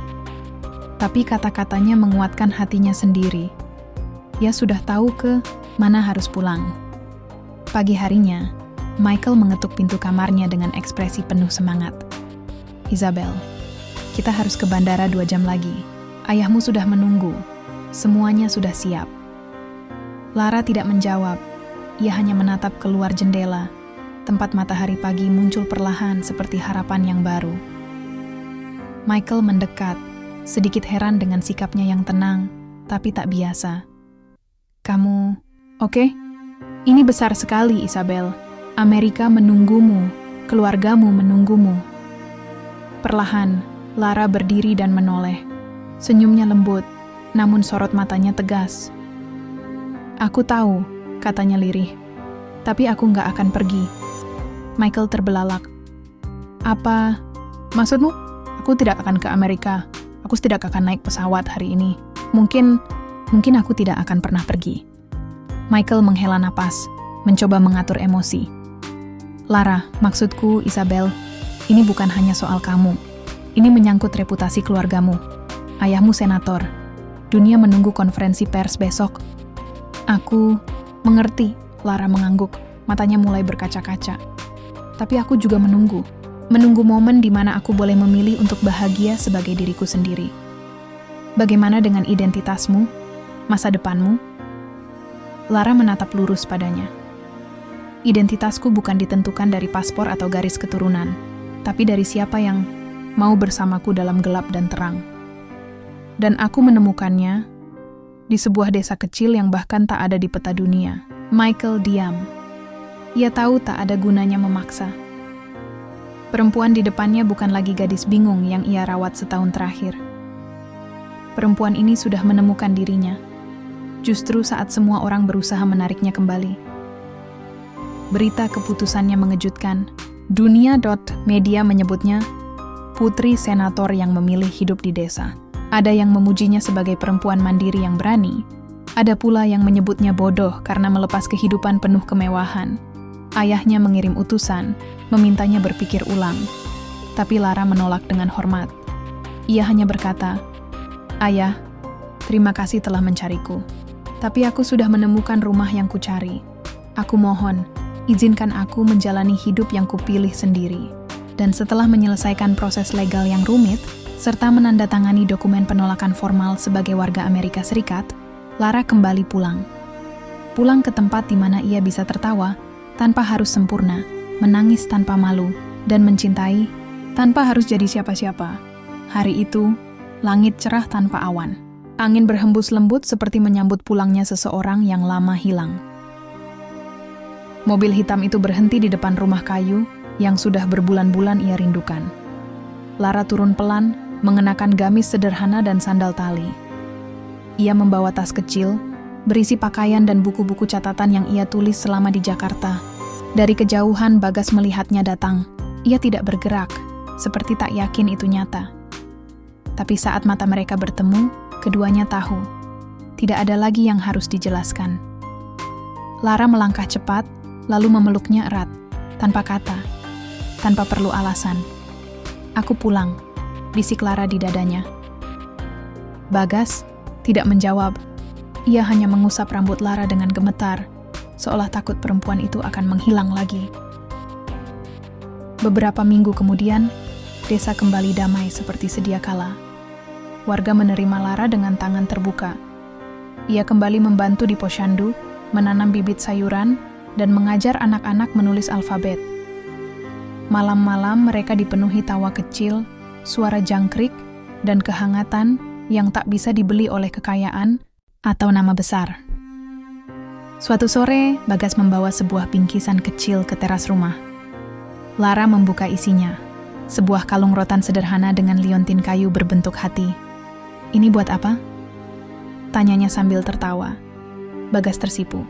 Tapi kata-katanya menguatkan hatinya sendiri. Ia sudah tahu ke mana harus pulang. Pagi harinya, Michael mengetuk pintu kamarnya dengan ekspresi penuh semangat. Isabel, kita harus ke bandara 2 jam lagi. Ayahmu sudah menunggu. Semuanya sudah siap. Lara tidak menjawab. Ia hanya menatap keluar jendela. Tempat matahari pagi muncul perlahan seperti harapan yang baru. Michael mendekat, sedikit heran dengan sikapnya yang tenang, tapi tak biasa. Kamu, oke? Ini besar sekali, Isabel. Amerika menunggumu, keluargamu menunggumu. Perlahan, Lara berdiri dan menoleh. Senyumnya lembut, namun sorot matanya tegas. Aku tahu, katanya lirih. Tapi aku nggak akan pergi. Michael terbelalak. Apa? Maksudmu? Aku tidak akan ke Amerika. Aku tidak akan naik pesawat hari ini. Mungkin aku tidak akan pernah pergi. Michael menghela napas, mencoba mengatur emosi. Lara, maksudku, Isabel, ini bukan hanya soal kamu. Ini menyangkut reputasi keluargamu. Ayahmu senator. Dunia menunggu konferensi pers besok. Aku mengerti, Lara mengangguk. Matanya mulai berkaca-kaca. Tapi aku juga menunggu. Menunggu momen di mana aku boleh memilih untuk bahagia sebagai diriku sendiri. Bagaimana dengan identitasmu? Masa depanmu? Lara menatap lurus padanya. Identitasku bukan ditentukan dari paspor atau garis keturunan, tapi dari siapa yang mau bersamaku dalam gelap dan terang. Dan aku menemukannya di sebuah desa kecil yang bahkan tak ada di peta dunia. Michael diam. Ia tahu tak ada gunanya memaksa. Perempuan di depannya bukan lagi gadis bingung yang ia rawat setahun terakhir. Perempuan ini sudah menemukan dirinya, justru saat semua orang berusaha menariknya kembali. Berita keputusannya mengejutkan. Dunia.media menyebutnya putri senator yang memilih hidup di desa. Ada yang memujinya sebagai perempuan mandiri yang berani. Ada pula yang menyebutnya bodoh karena melepas kehidupan penuh kemewahan. Ayahnya mengirim utusan, memintanya berpikir ulang. Tapi Lara menolak dengan hormat. Ia hanya berkata, "Ayah, terima kasih telah mencariku. Tapi aku sudah menemukan rumah yang kucari. Aku mohon, izinkan aku menjalani hidup yang kupilih sendiri." Dan setelah menyelesaikan proses legal yang rumit, serta menandatangani dokumen penolakan formal sebagai warga Amerika Serikat, Lara kembali pulang. Pulang ke tempat di mana ia bisa tertawa, tanpa harus sempurna, menangis tanpa malu, dan mencintai, tanpa harus jadi siapa-siapa. Hari itu, langit cerah tanpa awan. Angin berhembus lembut seperti menyambut pulangnya seseorang yang lama hilang. Mobil hitam itu berhenti di depan rumah kayu yang sudah berbulan-bulan ia rindukan. Lara turun pelan, mengenakan gamis sederhana dan sandal tali. Ia membawa tas kecil, berisi pakaian dan buku-buku catatan yang ia tulis selama di Jakarta. Dari kejauhan Bagas melihatnya datang. Ia tidak bergerak, seperti tak yakin itu nyata. Tapi saat mata mereka bertemu, keduanya tahu. Tidak ada lagi yang harus dijelaskan. Lara melangkah cepat, lalu memeluknya erat, tanpa kata, tanpa perlu alasan. "Aku pulang," bisik Lara di dadanya. Bagas tidak menjawab. Ia hanya mengusap rambut Lara dengan gemetar, seolah takut perempuan itu akan menghilang lagi. Beberapa minggu kemudian, desa kembali damai seperti sedia kala. Warga menerima Lara dengan tangan terbuka. Ia kembali membantu di posyandu, menanam bibit sayuran, dan mengajar anak-anak menulis alfabet. Malam-malam mereka dipenuhi tawa kecil, suara jangkrik, dan kehangatan yang tak bisa dibeli oleh kekayaan atau nama besar. Suatu sore, Bagas membawa sebuah bingkisan kecil ke teras rumah. Lara membuka isinya, sebuah kalung rotan sederhana dengan liontin kayu berbentuk hati. "Ini buat apa?" tanyanya sambil tertawa. Bagas tersipu.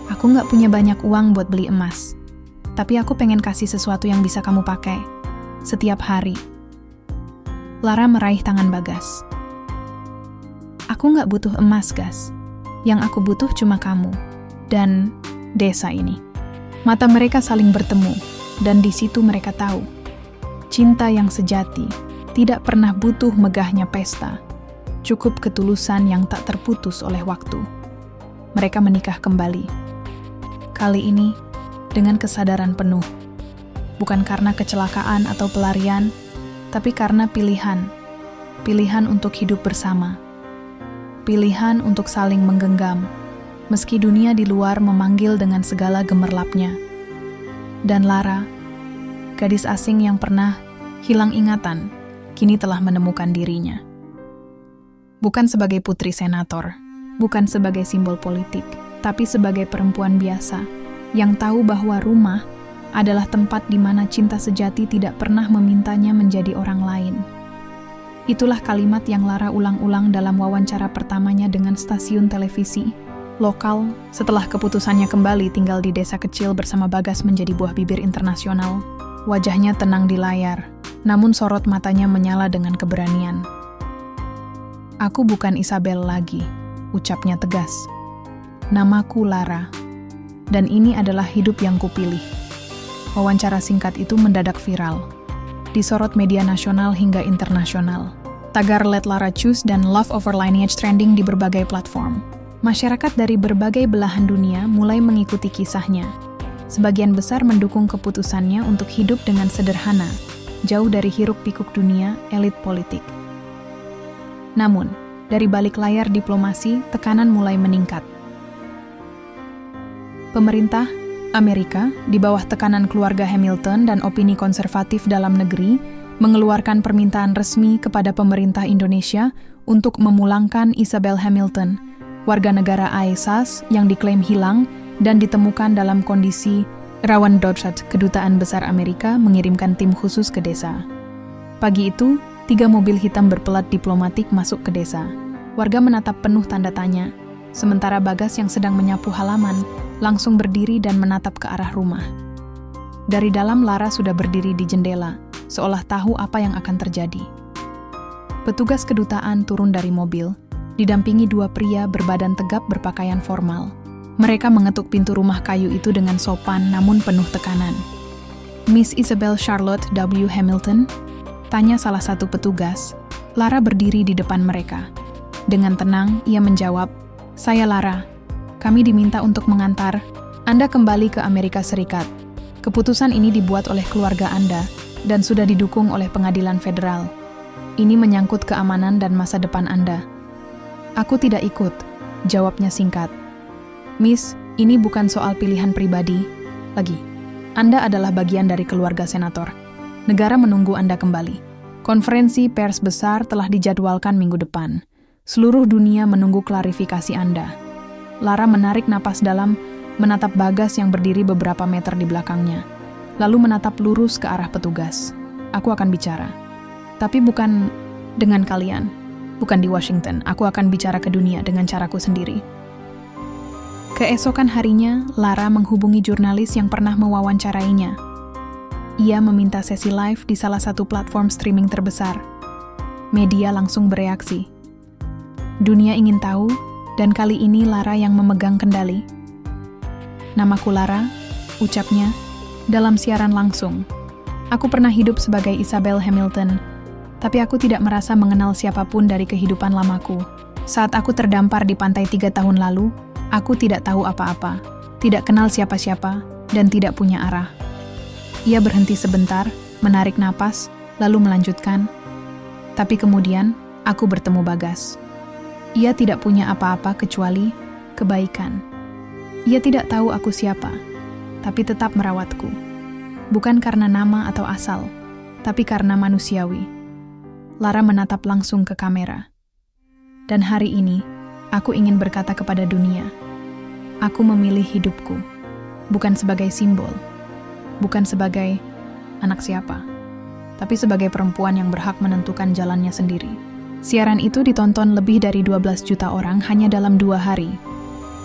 "Aku nggak punya banyak uang buat beli emas, tapi aku pengen kasih sesuatu yang bisa kamu pakai setiap hari." Lara meraih tangan Bagas. "Aku nggak butuh emas, Gas. Yang aku butuh cuma kamu dan desa ini." Mata mereka saling bertemu, dan di situ mereka tahu, cinta yang sejati tidak pernah butuh megahnya pesta, cukup ketulusan yang tak terputus oleh waktu. Mereka menikah kembali. Kali ini, dengan kesadaran penuh. Bukan karena kecelakaan atau pelarian, tapi karena pilihan. Pilihan untuk hidup bersama. Pilihan untuk saling menggenggam, meski dunia di luar memanggil dengan segala gemerlapnya. Dan Lara, gadis asing yang pernah hilang ingatan, kini telah menemukan dirinya. Bukan sebagai putri senator, bukan sebagai simbol politik, tapi sebagai perempuan biasa yang tahu bahwa rumah adalah tempat di mana cinta sejati tidak pernah memintanya menjadi orang lain. Itulah kalimat yang Lara ulang-ulang dalam wawancara pertamanya dengan stasiun televisi lokal setelah keputusannya kembali tinggal di desa kecil bersama Bagas menjadi buah bibir internasional. Wajahnya tenang di layar, namun sorot matanya menyala dengan keberanian. "Aku bukan Isabel lagi," ucapnya tegas. "Namaku Lara, dan ini adalah hidup yang kupilih." Wawancara singkat itu mendadak viral, disorot media nasional hingga internasional. Tagar Let Lara Choose dan Love Over Lineage trending di berbagai platform. Masyarakat dari berbagai belahan dunia mulai mengikuti kisahnya. Sebagian besar mendukung keputusannya untuk hidup dengan sederhana, jauh dari hiruk-pikuk dunia elit politik. Namun, dari balik layar diplomasi, tekanan mulai meningkat. Pemerintah Amerika, di bawah tekanan keluarga Hamilton dan opini konservatif dalam negeri, mengeluarkan permintaan resmi kepada pemerintah Indonesia untuk memulangkan Isabel Hamilton, warga negara AESAS yang diklaim hilang dan ditemukan dalam kondisi rawan darurat. Kedutaan Besar Amerika mengirimkan tim khusus ke desa. Pagi itu, 3 mobil hitam berpelat diplomatik masuk ke desa. Warga menatap penuh tanda tanya, sementara Bagas yang sedang menyapu halaman langsung berdiri dan menatap ke arah rumah. Dari dalam, Lara sudah berdiri di jendela, seolah tahu apa yang akan terjadi. Petugas kedutaan turun dari mobil, didampingi 2 pria berbadan tegap berpakaian formal. Mereka mengetuk pintu rumah kayu itu dengan sopan namun penuh tekanan. "Miss Isabel Charlotte W. Hamilton?" tanya salah satu petugas. Lara berdiri di depan mereka. Dengan tenang, ia menjawab, "Saya Lara. Kami diminta untuk mengantar Anda kembali ke Amerika Serikat. Keputusan ini dibuat oleh keluarga Anda dan sudah didukung oleh pengadilan federal. Ini menyangkut keamanan dan masa depan Anda." "Aku tidak ikut," jawabnya singkat. "Miss, ini bukan soal pilihan pribadi. Lagi, Anda adalah bagian dari keluarga senator. Negara menunggu Anda kembali. Konferensi pers besar telah dijadwalkan minggu depan. Seluruh dunia menunggu klarifikasi Anda." Lara menarik napas dalam, menatap Bagas yang berdiri beberapa meter di belakangnya, lalu menatap lurus ke arah petugas. Aku akan bicara. Tapi bukan dengan kalian, bukan di Washington. Aku akan bicara ke dunia dengan caraku sendiri. Keesokan harinya, Lara menghubungi jurnalis yang pernah mewawancarainya. Ia meminta sesi live di salah satu platform streaming terbesar. Media langsung bereaksi. Dunia ingin tahu, dan kali ini Lara yang memegang kendali. "Namaku Lara," ucapnya, dalam siaran langsung. "Aku pernah hidup sebagai Isabel Hamilton, tapi aku tidak merasa mengenal siapapun dari kehidupan lamaku. Saat aku terdampar di pantai 3 tahun lalu, aku tidak tahu apa-apa, tidak kenal siapa-siapa, dan tidak punya arah." Ia berhenti sebentar, menarik napas, lalu melanjutkan, "Tapi kemudian, aku bertemu Bagas. Ia tidak punya apa-apa kecuali kebaikan. Ia tidak tahu aku siapa, tapi tetap merawatku. Bukan karena nama atau asal, tapi karena manusiawi." Lara menatap langsung ke kamera. "Dan hari ini, aku ingin berkata kepada dunia, aku memilih hidupku, bukan sebagai simbol, bukan sebagai anak siapa, tapi sebagai perempuan yang berhak menentukan jalannya sendiri." Siaran itu ditonton lebih dari 12 juta orang hanya dalam 2 hari.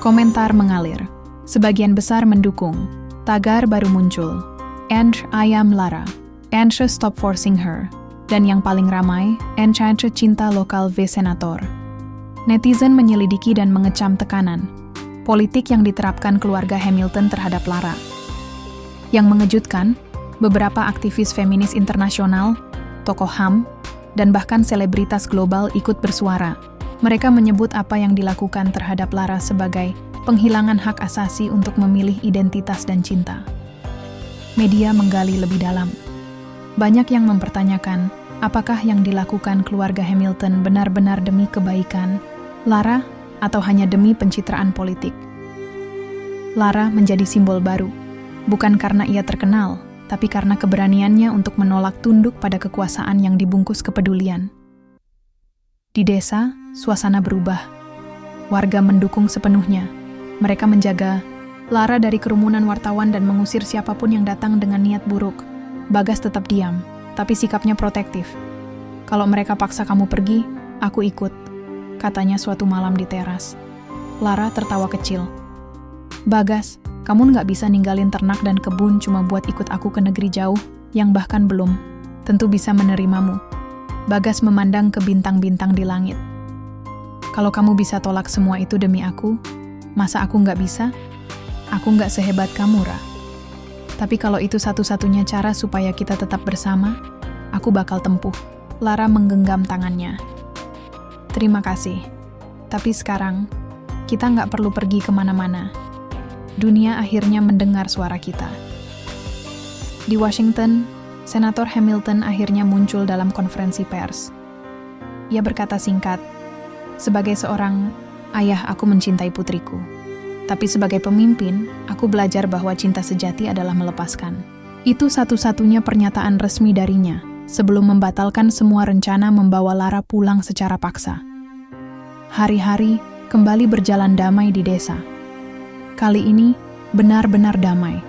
Komentar mengalir. Sebagian besar mendukung. Tagar baru muncul. "And I am Lara. And stop forcing her." Dan yang paling ramai, "Enchantre cinta lokal V Senator." Netizen menyelidiki dan mengecam tekanan politik yang diterapkan keluarga Hamilton terhadap Lara. Yang mengejutkan, beberapa aktivis feminis internasional, tokoh HAM, dan bahkan selebritas global ikut bersuara. Mereka menyebut apa yang dilakukan terhadap Lara sebagai penghilangan hak asasi untuk memilih identitas dan cinta. Media menggali lebih dalam. Banyak yang mempertanyakan, apakah yang dilakukan keluarga Hamilton benar-benar demi kebaikan Lara atau hanya demi pencitraan politik. Lara menjadi simbol baru, bukan karena ia terkenal, tapi karena keberaniannya untuk menolak tunduk pada kekuasaan yang dibungkus kepedulian. Di desa, suasana berubah. Warga mendukung sepenuhnya. Mereka menjaga Lara dari kerumunan wartawan dan mengusir siapapun yang datang dengan niat buruk. Bagas tetap diam, tapi sikapnya protektif. "Kalau mereka paksa kamu pergi, aku ikut," katanya suatu malam di teras. Lara tertawa kecil. "Bagas, kamu nggak bisa ninggalin ternak dan kebun cuma buat ikut aku ke negeri jauh, yang bahkan belum tentu bisa menerimamu." Bagas memandang ke bintang-bintang di langit. "Kalau kamu bisa tolak semua itu demi aku, masa aku nggak bisa? Aku nggak sehebat kamu, Ra. Tapi kalau itu satu-satunya cara supaya kita tetap bersama, aku bakal tempuh." Lara menggenggam tangannya. "Terima kasih. Tapi sekarang, kita nggak perlu pergi kemana-mana. Dunia akhirnya mendengar suara kita." Di Washington, Senator Hamilton akhirnya muncul dalam konferensi pers. Ia berkata singkat, "Sebagai seorang ayah, aku mencintai putriku. Tapi sebagai pemimpin, aku belajar bahwa cinta sejati adalah melepaskan." Itu satu-satunya pernyataan resmi darinya, sebelum membatalkan semua rencana membawa Lara pulang secara paksa. Hari-hari kembali berjalan damai di desa. Kali ini, benar-benar damai.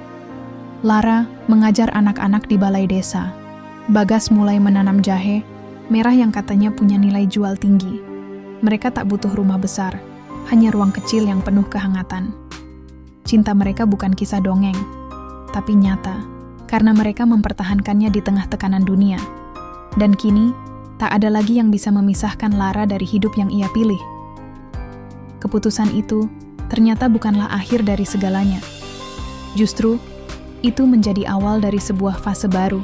Lara mengajar anak-anak di balai desa. Bagas mulai menanam jahe, merah yang katanya punya nilai jual tinggi. Mereka tak butuh rumah besar, hanya ruang kecil yang penuh kehangatan. Cinta mereka bukan kisah dongeng, tapi nyata, karena mereka mempertahankannya di tengah tekanan dunia. Dan kini, tak ada lagi yang bisa memisahkan Lara dari hidup yang ia pilih. Keputusan itu ternyata bukanlah akhir dari segalanya. Justru, itu menjadi awal dari sebuah fase baru.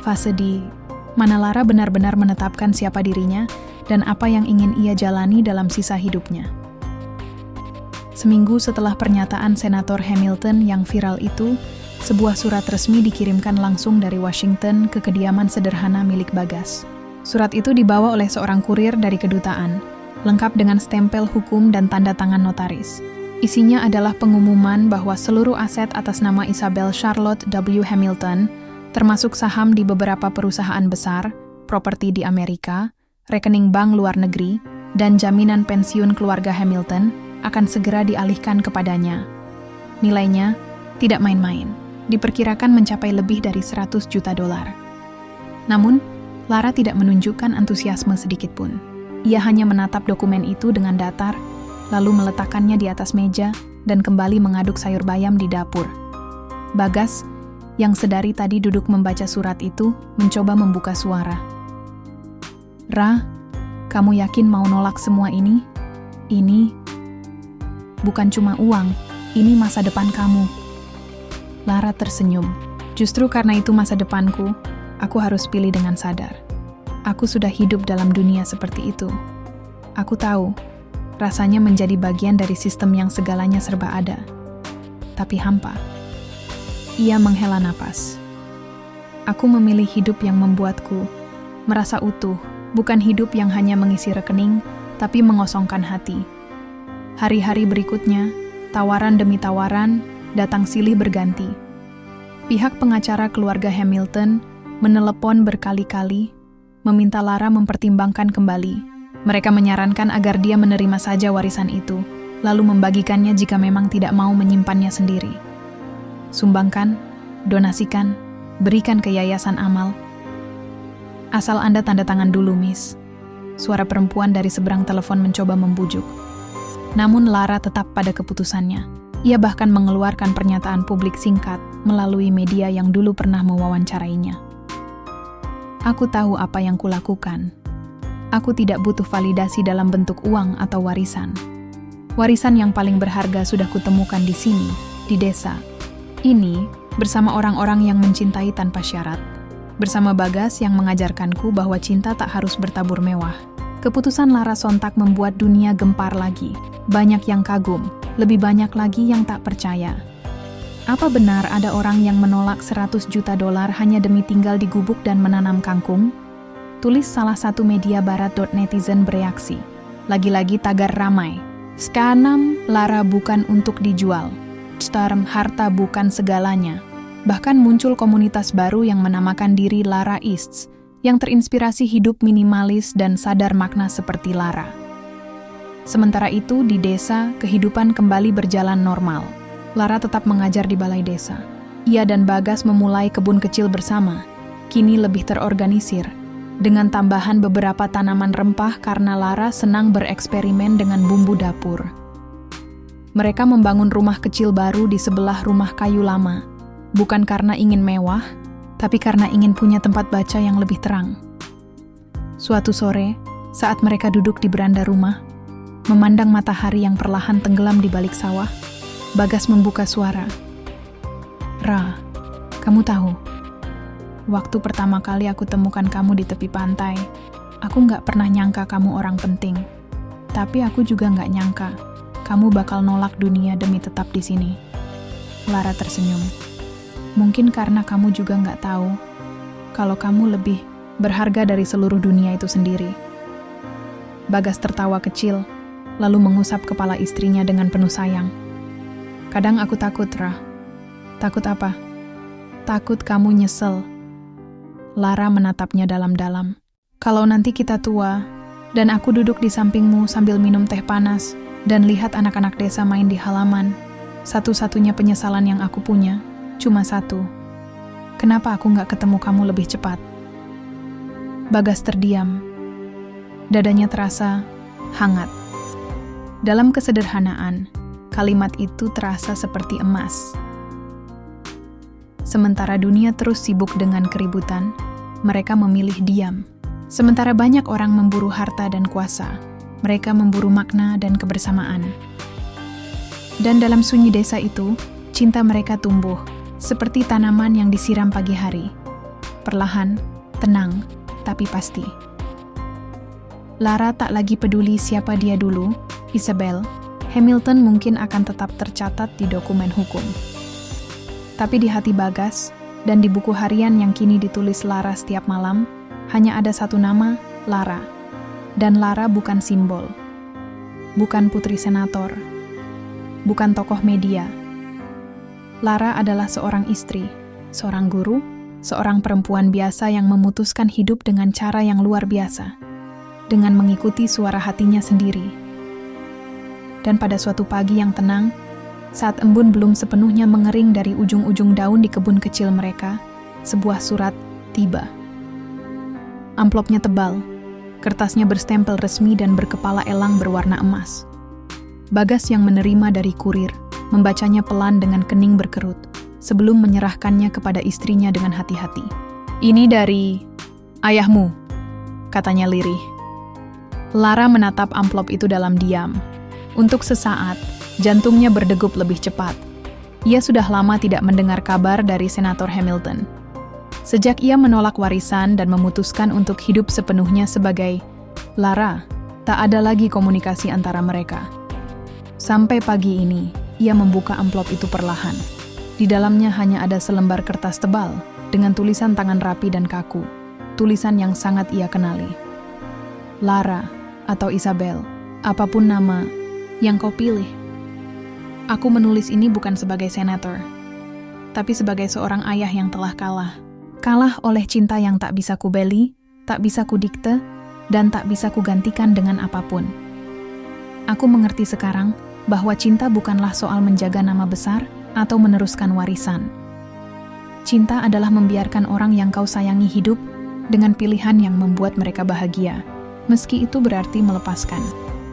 Fase di mana Lara benar-benar menetapkan siapa dirinya dan apa yang ingin ia jalani dalam sisa hidupnya. Seminggu setelah pernyataan Senator Hamilton yang viral itu, sebuah surat resmi dikirimkan langsung dari Washington ke kediaman sederhana milik Bagas. Surat itu dibawa oleh seorang kurir dari kedutaan, lengkap dengan stempel hukum dan tanda tangan notaris. Isinya adalah pengumuman bahwa seluruh aset atas nama Isabel Charlotte W. Hamilton, termasuk saham di beberapa perusahaan besar, properti di Amerika, rekening bank luar negeri, dan jaminan pensiun keluarga Hamilton, akan segera dialihkan kepadanya. Nilainya tidak main-main, diperkirakan mencapai lebih dari 100 juta dolar. Namun, Lara tidak menunjukkan antusiasme sedikit pun. Ia hanya menatap dokumen itu dengan datar, lalu meletakkannya di atas meja dan kembali mengaduk sayur bayam di dapur. Bagas, yang sedari tadi duduk membaca surat itu, mencoba membuka suara. "Ra, kamu yakin mau nolak semua ini? Ini bukan cuma uang, ini masa depan kamu." Lara tersenyum. "Justru karena itu masa depanku, aku harus pilih dengan sadar. Aku sudah hidup dalam dunia seperti itu. Aku tahu, rasanya menjadi bagian dari sistem yang segalanya serba ada. Tapi hampa." Ia menghela napas. "Aku memilih hidup yang membuatku merasa utuh, bukan hidup yang hanya mengisi rekening, tapi mengosongkan hati." Hari-hari berikutnya, tawaran demi tawaran, datang silih berganti. Pihak pengacara keluarga Hamilton menelepon berkali-kali, meminta Lara mempertimbangkan kembali. Mereka menyarankan agar dia menerima saja warisan itu, lalu membagikannya jika memang tidak mau menyimpannya sendiri. "Sumbangkan, donasikan, berikan ke yayasan amal. Asal Anda tanda tangan dulu, Miss." Suara perempuan dari seberang telepon mencoba membujuk. Namun Lara tetap pada keputusannya. Ia bahkan mengeluarkan pernyataan publik singkat melalui media yang dulu pernah mewawancarainya. "Aku tahu apa yang kulakukan. Aku tidak butuh validasi dalam bentuk uang atau warisan. Warisan yang paling berharga sudah kutemukan di sini, di desa. Ini bersama orang-orang yang mencintai tanpa syarat. Bersama Bagas yang mengajarkanku bahwa cinta tak harus bertabur mewah." Keputusan Lara sontak membuat dunia gempar lagi. Banyak yang kagum, lebih banyak lagi yang tak percaya. Apa benar ada orang yang menolak 100 juta dolar hanya demi tinggal di gubuk dan menanam kangkung? Tulis salah satu media barat. Netizen bereaksi. Lagi-lagi tagar ramai. "Sekarang Lara bukan untuk dijual. Storm harta bukan segalanya." Bahkan muncul komunitas baru yang menamakan diri Lara Easts, yang terinspirasi hidup minimalis dan sadar makna seperti Lara. Sementara itu, di desa, kehidupan kembali berjalan normal. Lara tetap mengajar di balai desa. Ia dan Bagas memulai kebun kecil bersama, kini lebih terorganisir, dengan tambahan beberapa tanaman rempah karena Lara senang bereksperimen dengan bumbu dapur. Mereka membangun rumah kecil baru di sebelah rumah kayu lama, bukan karena ingin mewah, tapi karena ingin punya tempat baca yang lebih terang. Suatu sore, saat mereka duduk di beranda rumah, memandang matahari yang perlahan tenggelam di balik sawah, Bagas membuka suara. "Ra, kamu tahu, waktu pertama kali aku temukan kamu di tepi pantai, aku nggak pernah nyangka kamu orang penting. Tapi aku juga nggak nyangka kamu bakal nolak dunia demi tetap di sini." Lara tersenyum. "Mungkin karena kamu juga nggak tahu kalau kamu lebih berharga dari seluruh dunia itu sendiri." Bagas tertawa kecil, lalu mengusap kepala istrinya dengan penuh sayang. "Kadang aku takut, Ra." "Takut apa?" "Takut kamu nyesel." Lara menatapnya dalam-dalam. "Kalau nanti kita tua, dan aku duduk di sampingmu sambil minum teh panas, dan lihat anak-anak desa main di halaman, satu-satunya penyesalan yang aku punya cuma satu. Kenapa aku nggak ketemu kamu lebih cepat?" Bagas terdiam. Dadanya terasa hangat. Dalam kesederhanaan, kalimat itu terasa seperti emas. Sementara dunia terus sibuk dengan keributan, mereka memilih diam. Sementara banyak orang memburu harta dan kuasa, mereka memburu makna dan kebersamaan. Dan dalam sunyi desa itu, cinta mereka tumbuh, seperti tanaman yang disiram pagi hari. Perlahan, tenang, tapi pasti. Lara tak lagi peduli siapa dia dulu, Isabel. Hamilton mungkin akan tetap tercatat di dokumen hukum. Tapi di hati Bagas, dan di buku harian yang kini ditulis Lara setiap malam, hanya ada satu nama, Lara. Dan Lara bukan simbol. Bukan putri senator. Bukan tokoh media. Lara adalah seorang istri, seorang guru, seorang perempuan biasa yang memutuskan hidup dengan cara yang luar biasa, dengan mengikuti suara hatinya sendiri. Dan pada suatu pagi yang tenang, Saat embun belum sepenuhnya mengering dari ujung-ujung daun di kebun kecil mereka, sebuah surat tiba. Amplopnya tebal, kertasnya berstempel resmi dan berkepala elang berwarna emas. Bagas yang menerima dari kurir, membacanya pelan dengan kening berkerut, sebelum menyerahkannya kepada istrinya dengan hati-hati. "Ini dari ayahmu," katanya lirih. Lara menatap amplop itu dalam diam. Untuk sesaat, jantungnya berdegup lebih cepat. Ia sudah lama tidak mendengar kabar dari Senator Hamilton. Sejak ia menolak warisan dan memutuskan untuk hidup sepenuhnya sebagai Lara, tak ada lagi komunikasi antara mereka. Sampai pagi ini, ia membuka amplop itu perlahan. Di dalamnya hanya ada selembar kertas tebal dengan tulisan tangan rapi dan kaku, tulisan yang sangat ia kenali. "Lara atau Isabel, apapun nama yang kau pilih. Aku menulis ini bukan sebagai senator, tapi sebagai seorang ayah yang telah kalah. Kalah oleh cinta yang tak bisa kubeli, tak bisa kudikte, dan tak bisa kugantikan dengan apapun. Aku mengerti sekarang bahwa cinta bukanlah soal menjaga nama besar atau meneruskan warisan. Cinta adalah membiarkan orang yang kau sayangi hidup dengan pilihan yang membuat mereka bahagia, meski itu berarti melepaskan.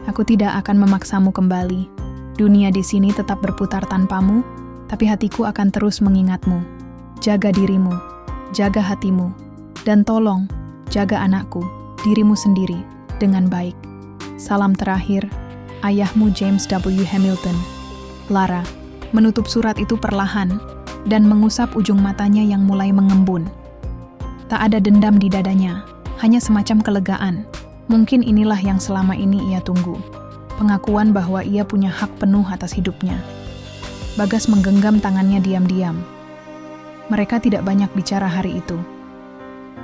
Aku tidak akan memaksamu kembali. Dunia di sini tetap berputar tanpamu, tapi hatiku akan terus mengingatmu. Jaga dirimu, jaga hatimu, dan tolong jaga anakku, dirimu sendiri, dengan baik. Salam terakhir, ayahmu James W. Hamilton." Lara menutup surat itu perlahan dan mengusap ujung matanya yang mulai mengembun. Tak ada dendam di dadanya, hanya semacam kelegaan. Mungkin inilah yang selama ini ia tunggu. Pengakuan bahwa ia punya hak penuh atas hidupnya. Bagas menggenggam tangannya diam-diam. Mereka tidak banyak bicara hari itu.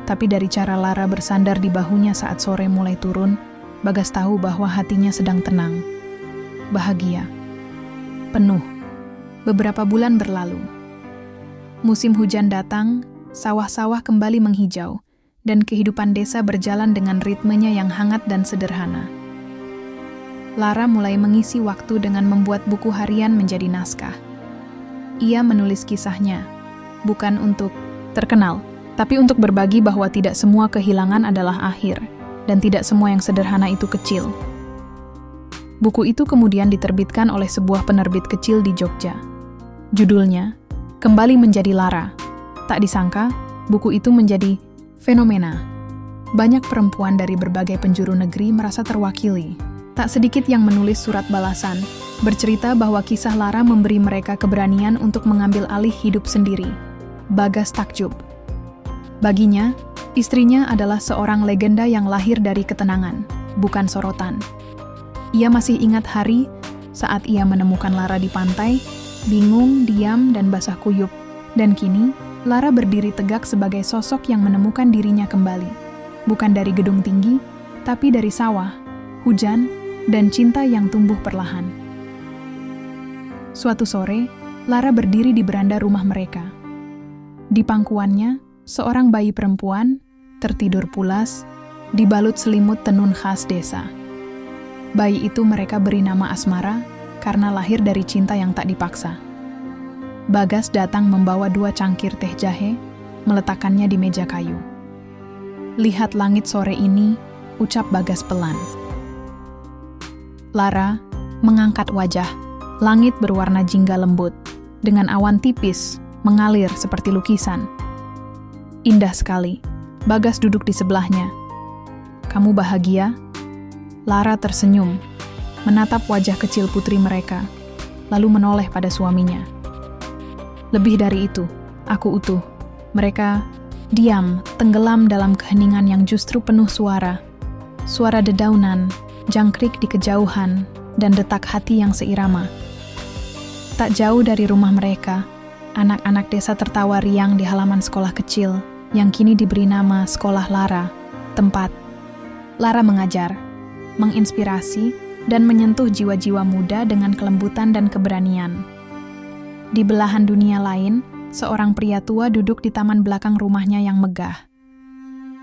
Tapi dari cara Lara bersandar di bahunya saat sore mulai turun, Bagas tahu bahwa hatinya sedang tenang. Bahagia. Penuh. Beberapa bulan berlalu. Musim hujan datang, sawah-sawah kembali menghijau, dan kehidupan desa berjalan dengan ritmenya yang hangat dan sederhana. Lara mulai mengisi waktu dengan membuat buku harian menjadi naskah. Ia menulis kisahnya, bukan untuk terkenal, tapi untuk berbagi bahwa tidak semua kehilangan adalah akhir, dan tidak semua yang sederhana itu kecil. Buku itu kemudian diterbitkan oleh sebuah penerbit kecil di Jogja. Judulnya, Kembali Menjadi Lara. Tak disangka, buku itu menjadi fenomena. Banyak perempuan dari berbagai penjuru negeri merasa terwakili. Tak sedikit yang menulis surat balasan, bercerita bahwa kisah Lara memberi mereka keberanian untuk mengambil alih hidup sendiri. Bagas takjub. Baginya, istrinya adalah seorang legenda yang lahir dari ketenangan, bukan sorotan. Ia masih ingat hari saat ia menemukan Lara di pantai, bingung, diam, dan basah kuyup. Dan kini, Lara berdiri tegak sebagai sosok yang menemukan dirinya kembali. Bukan dari gedung tinggi, tapi dari sawah, hujan, dan cinta yang tumbuh perlahan. Suatu sore, Lara berdiri di beranda rumah mereka. Di pangkuannya, seorang bayi perempuan tertidur pulas, dibalut selimut tenun khas desa. Bayi itu mereka beri nama Asmara karena lahir dari cinta yang tak dipaksa. Bagas datang membawa 2 cangkir teh jahe, meletakkannya di meja kayu. "Lihat langit sore ini," ucap Bagas pelan. Lara mengangkat wajah. Langit berwarna jingga lembut, dengan awan tipis mengalir seperti lukisan. Indah sekali. Bagas duduk di sebelahnya. "Kamu bahagia?" Lara tersenyum, menatap wajah kecil putri mereka, lalu menoleh pada suaminya. "Lebih dari itu, aku utuh." Mereka diam, tenggelam dalam keheningan yang justru penuh suara. Suara dedaunan, jangkrik di kejauhan, dan detak hati yang seirama. Tak jauh dari rumah mereka, anak-anak desa tertawa riang di halaman sekolah kecil yang kini diberi nama Sekolah Lara, tempat Lara mengajar, menginspirasi, dan menyentuh jiwa-jiwa muda dengan kelembutan dan keberanian. Di belahan dunia lain, seorang pria tua duduk di taman belakang rumahnya yang megah.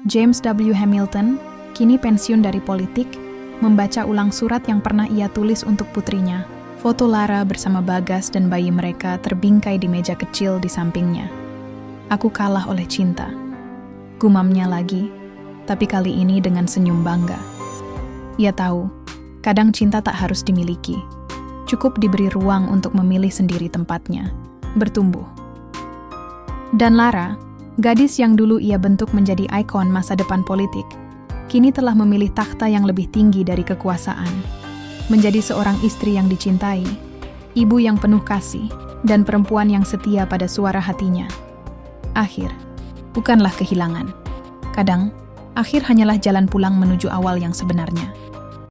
James W. Hamilton, kini pensiun dari politik, membaca ulang surat yang pernah ia tulis untuk putrinya, Foto Lara bersama Bagas dan bayi mereka terbingkai di meja kecil di sampingnya. Aku kalah oleh cinta. Gumamnya lagi, tapi kali ini dengan senyum bangga. Ia tahu, kadang cinta tak harus dimiliki. Cukup diberi ruang untuk memilih sendiri tempatnya, bertumbuh. Dan Lara, gadis yang dulu ia bentuk menjadi ikon masa depan politik, kini telah memilih takhta yang lebih tinggi dari kekuasaan. Menjadi seorang istri yang dicintai, ibu yang penuh kasih, dan perempuan yang setia pada suara hatinya. Akhir, bukanlah kehilangan. Kadang, akhir hanyalah jalan pulang menuju awal yang sebenarnya.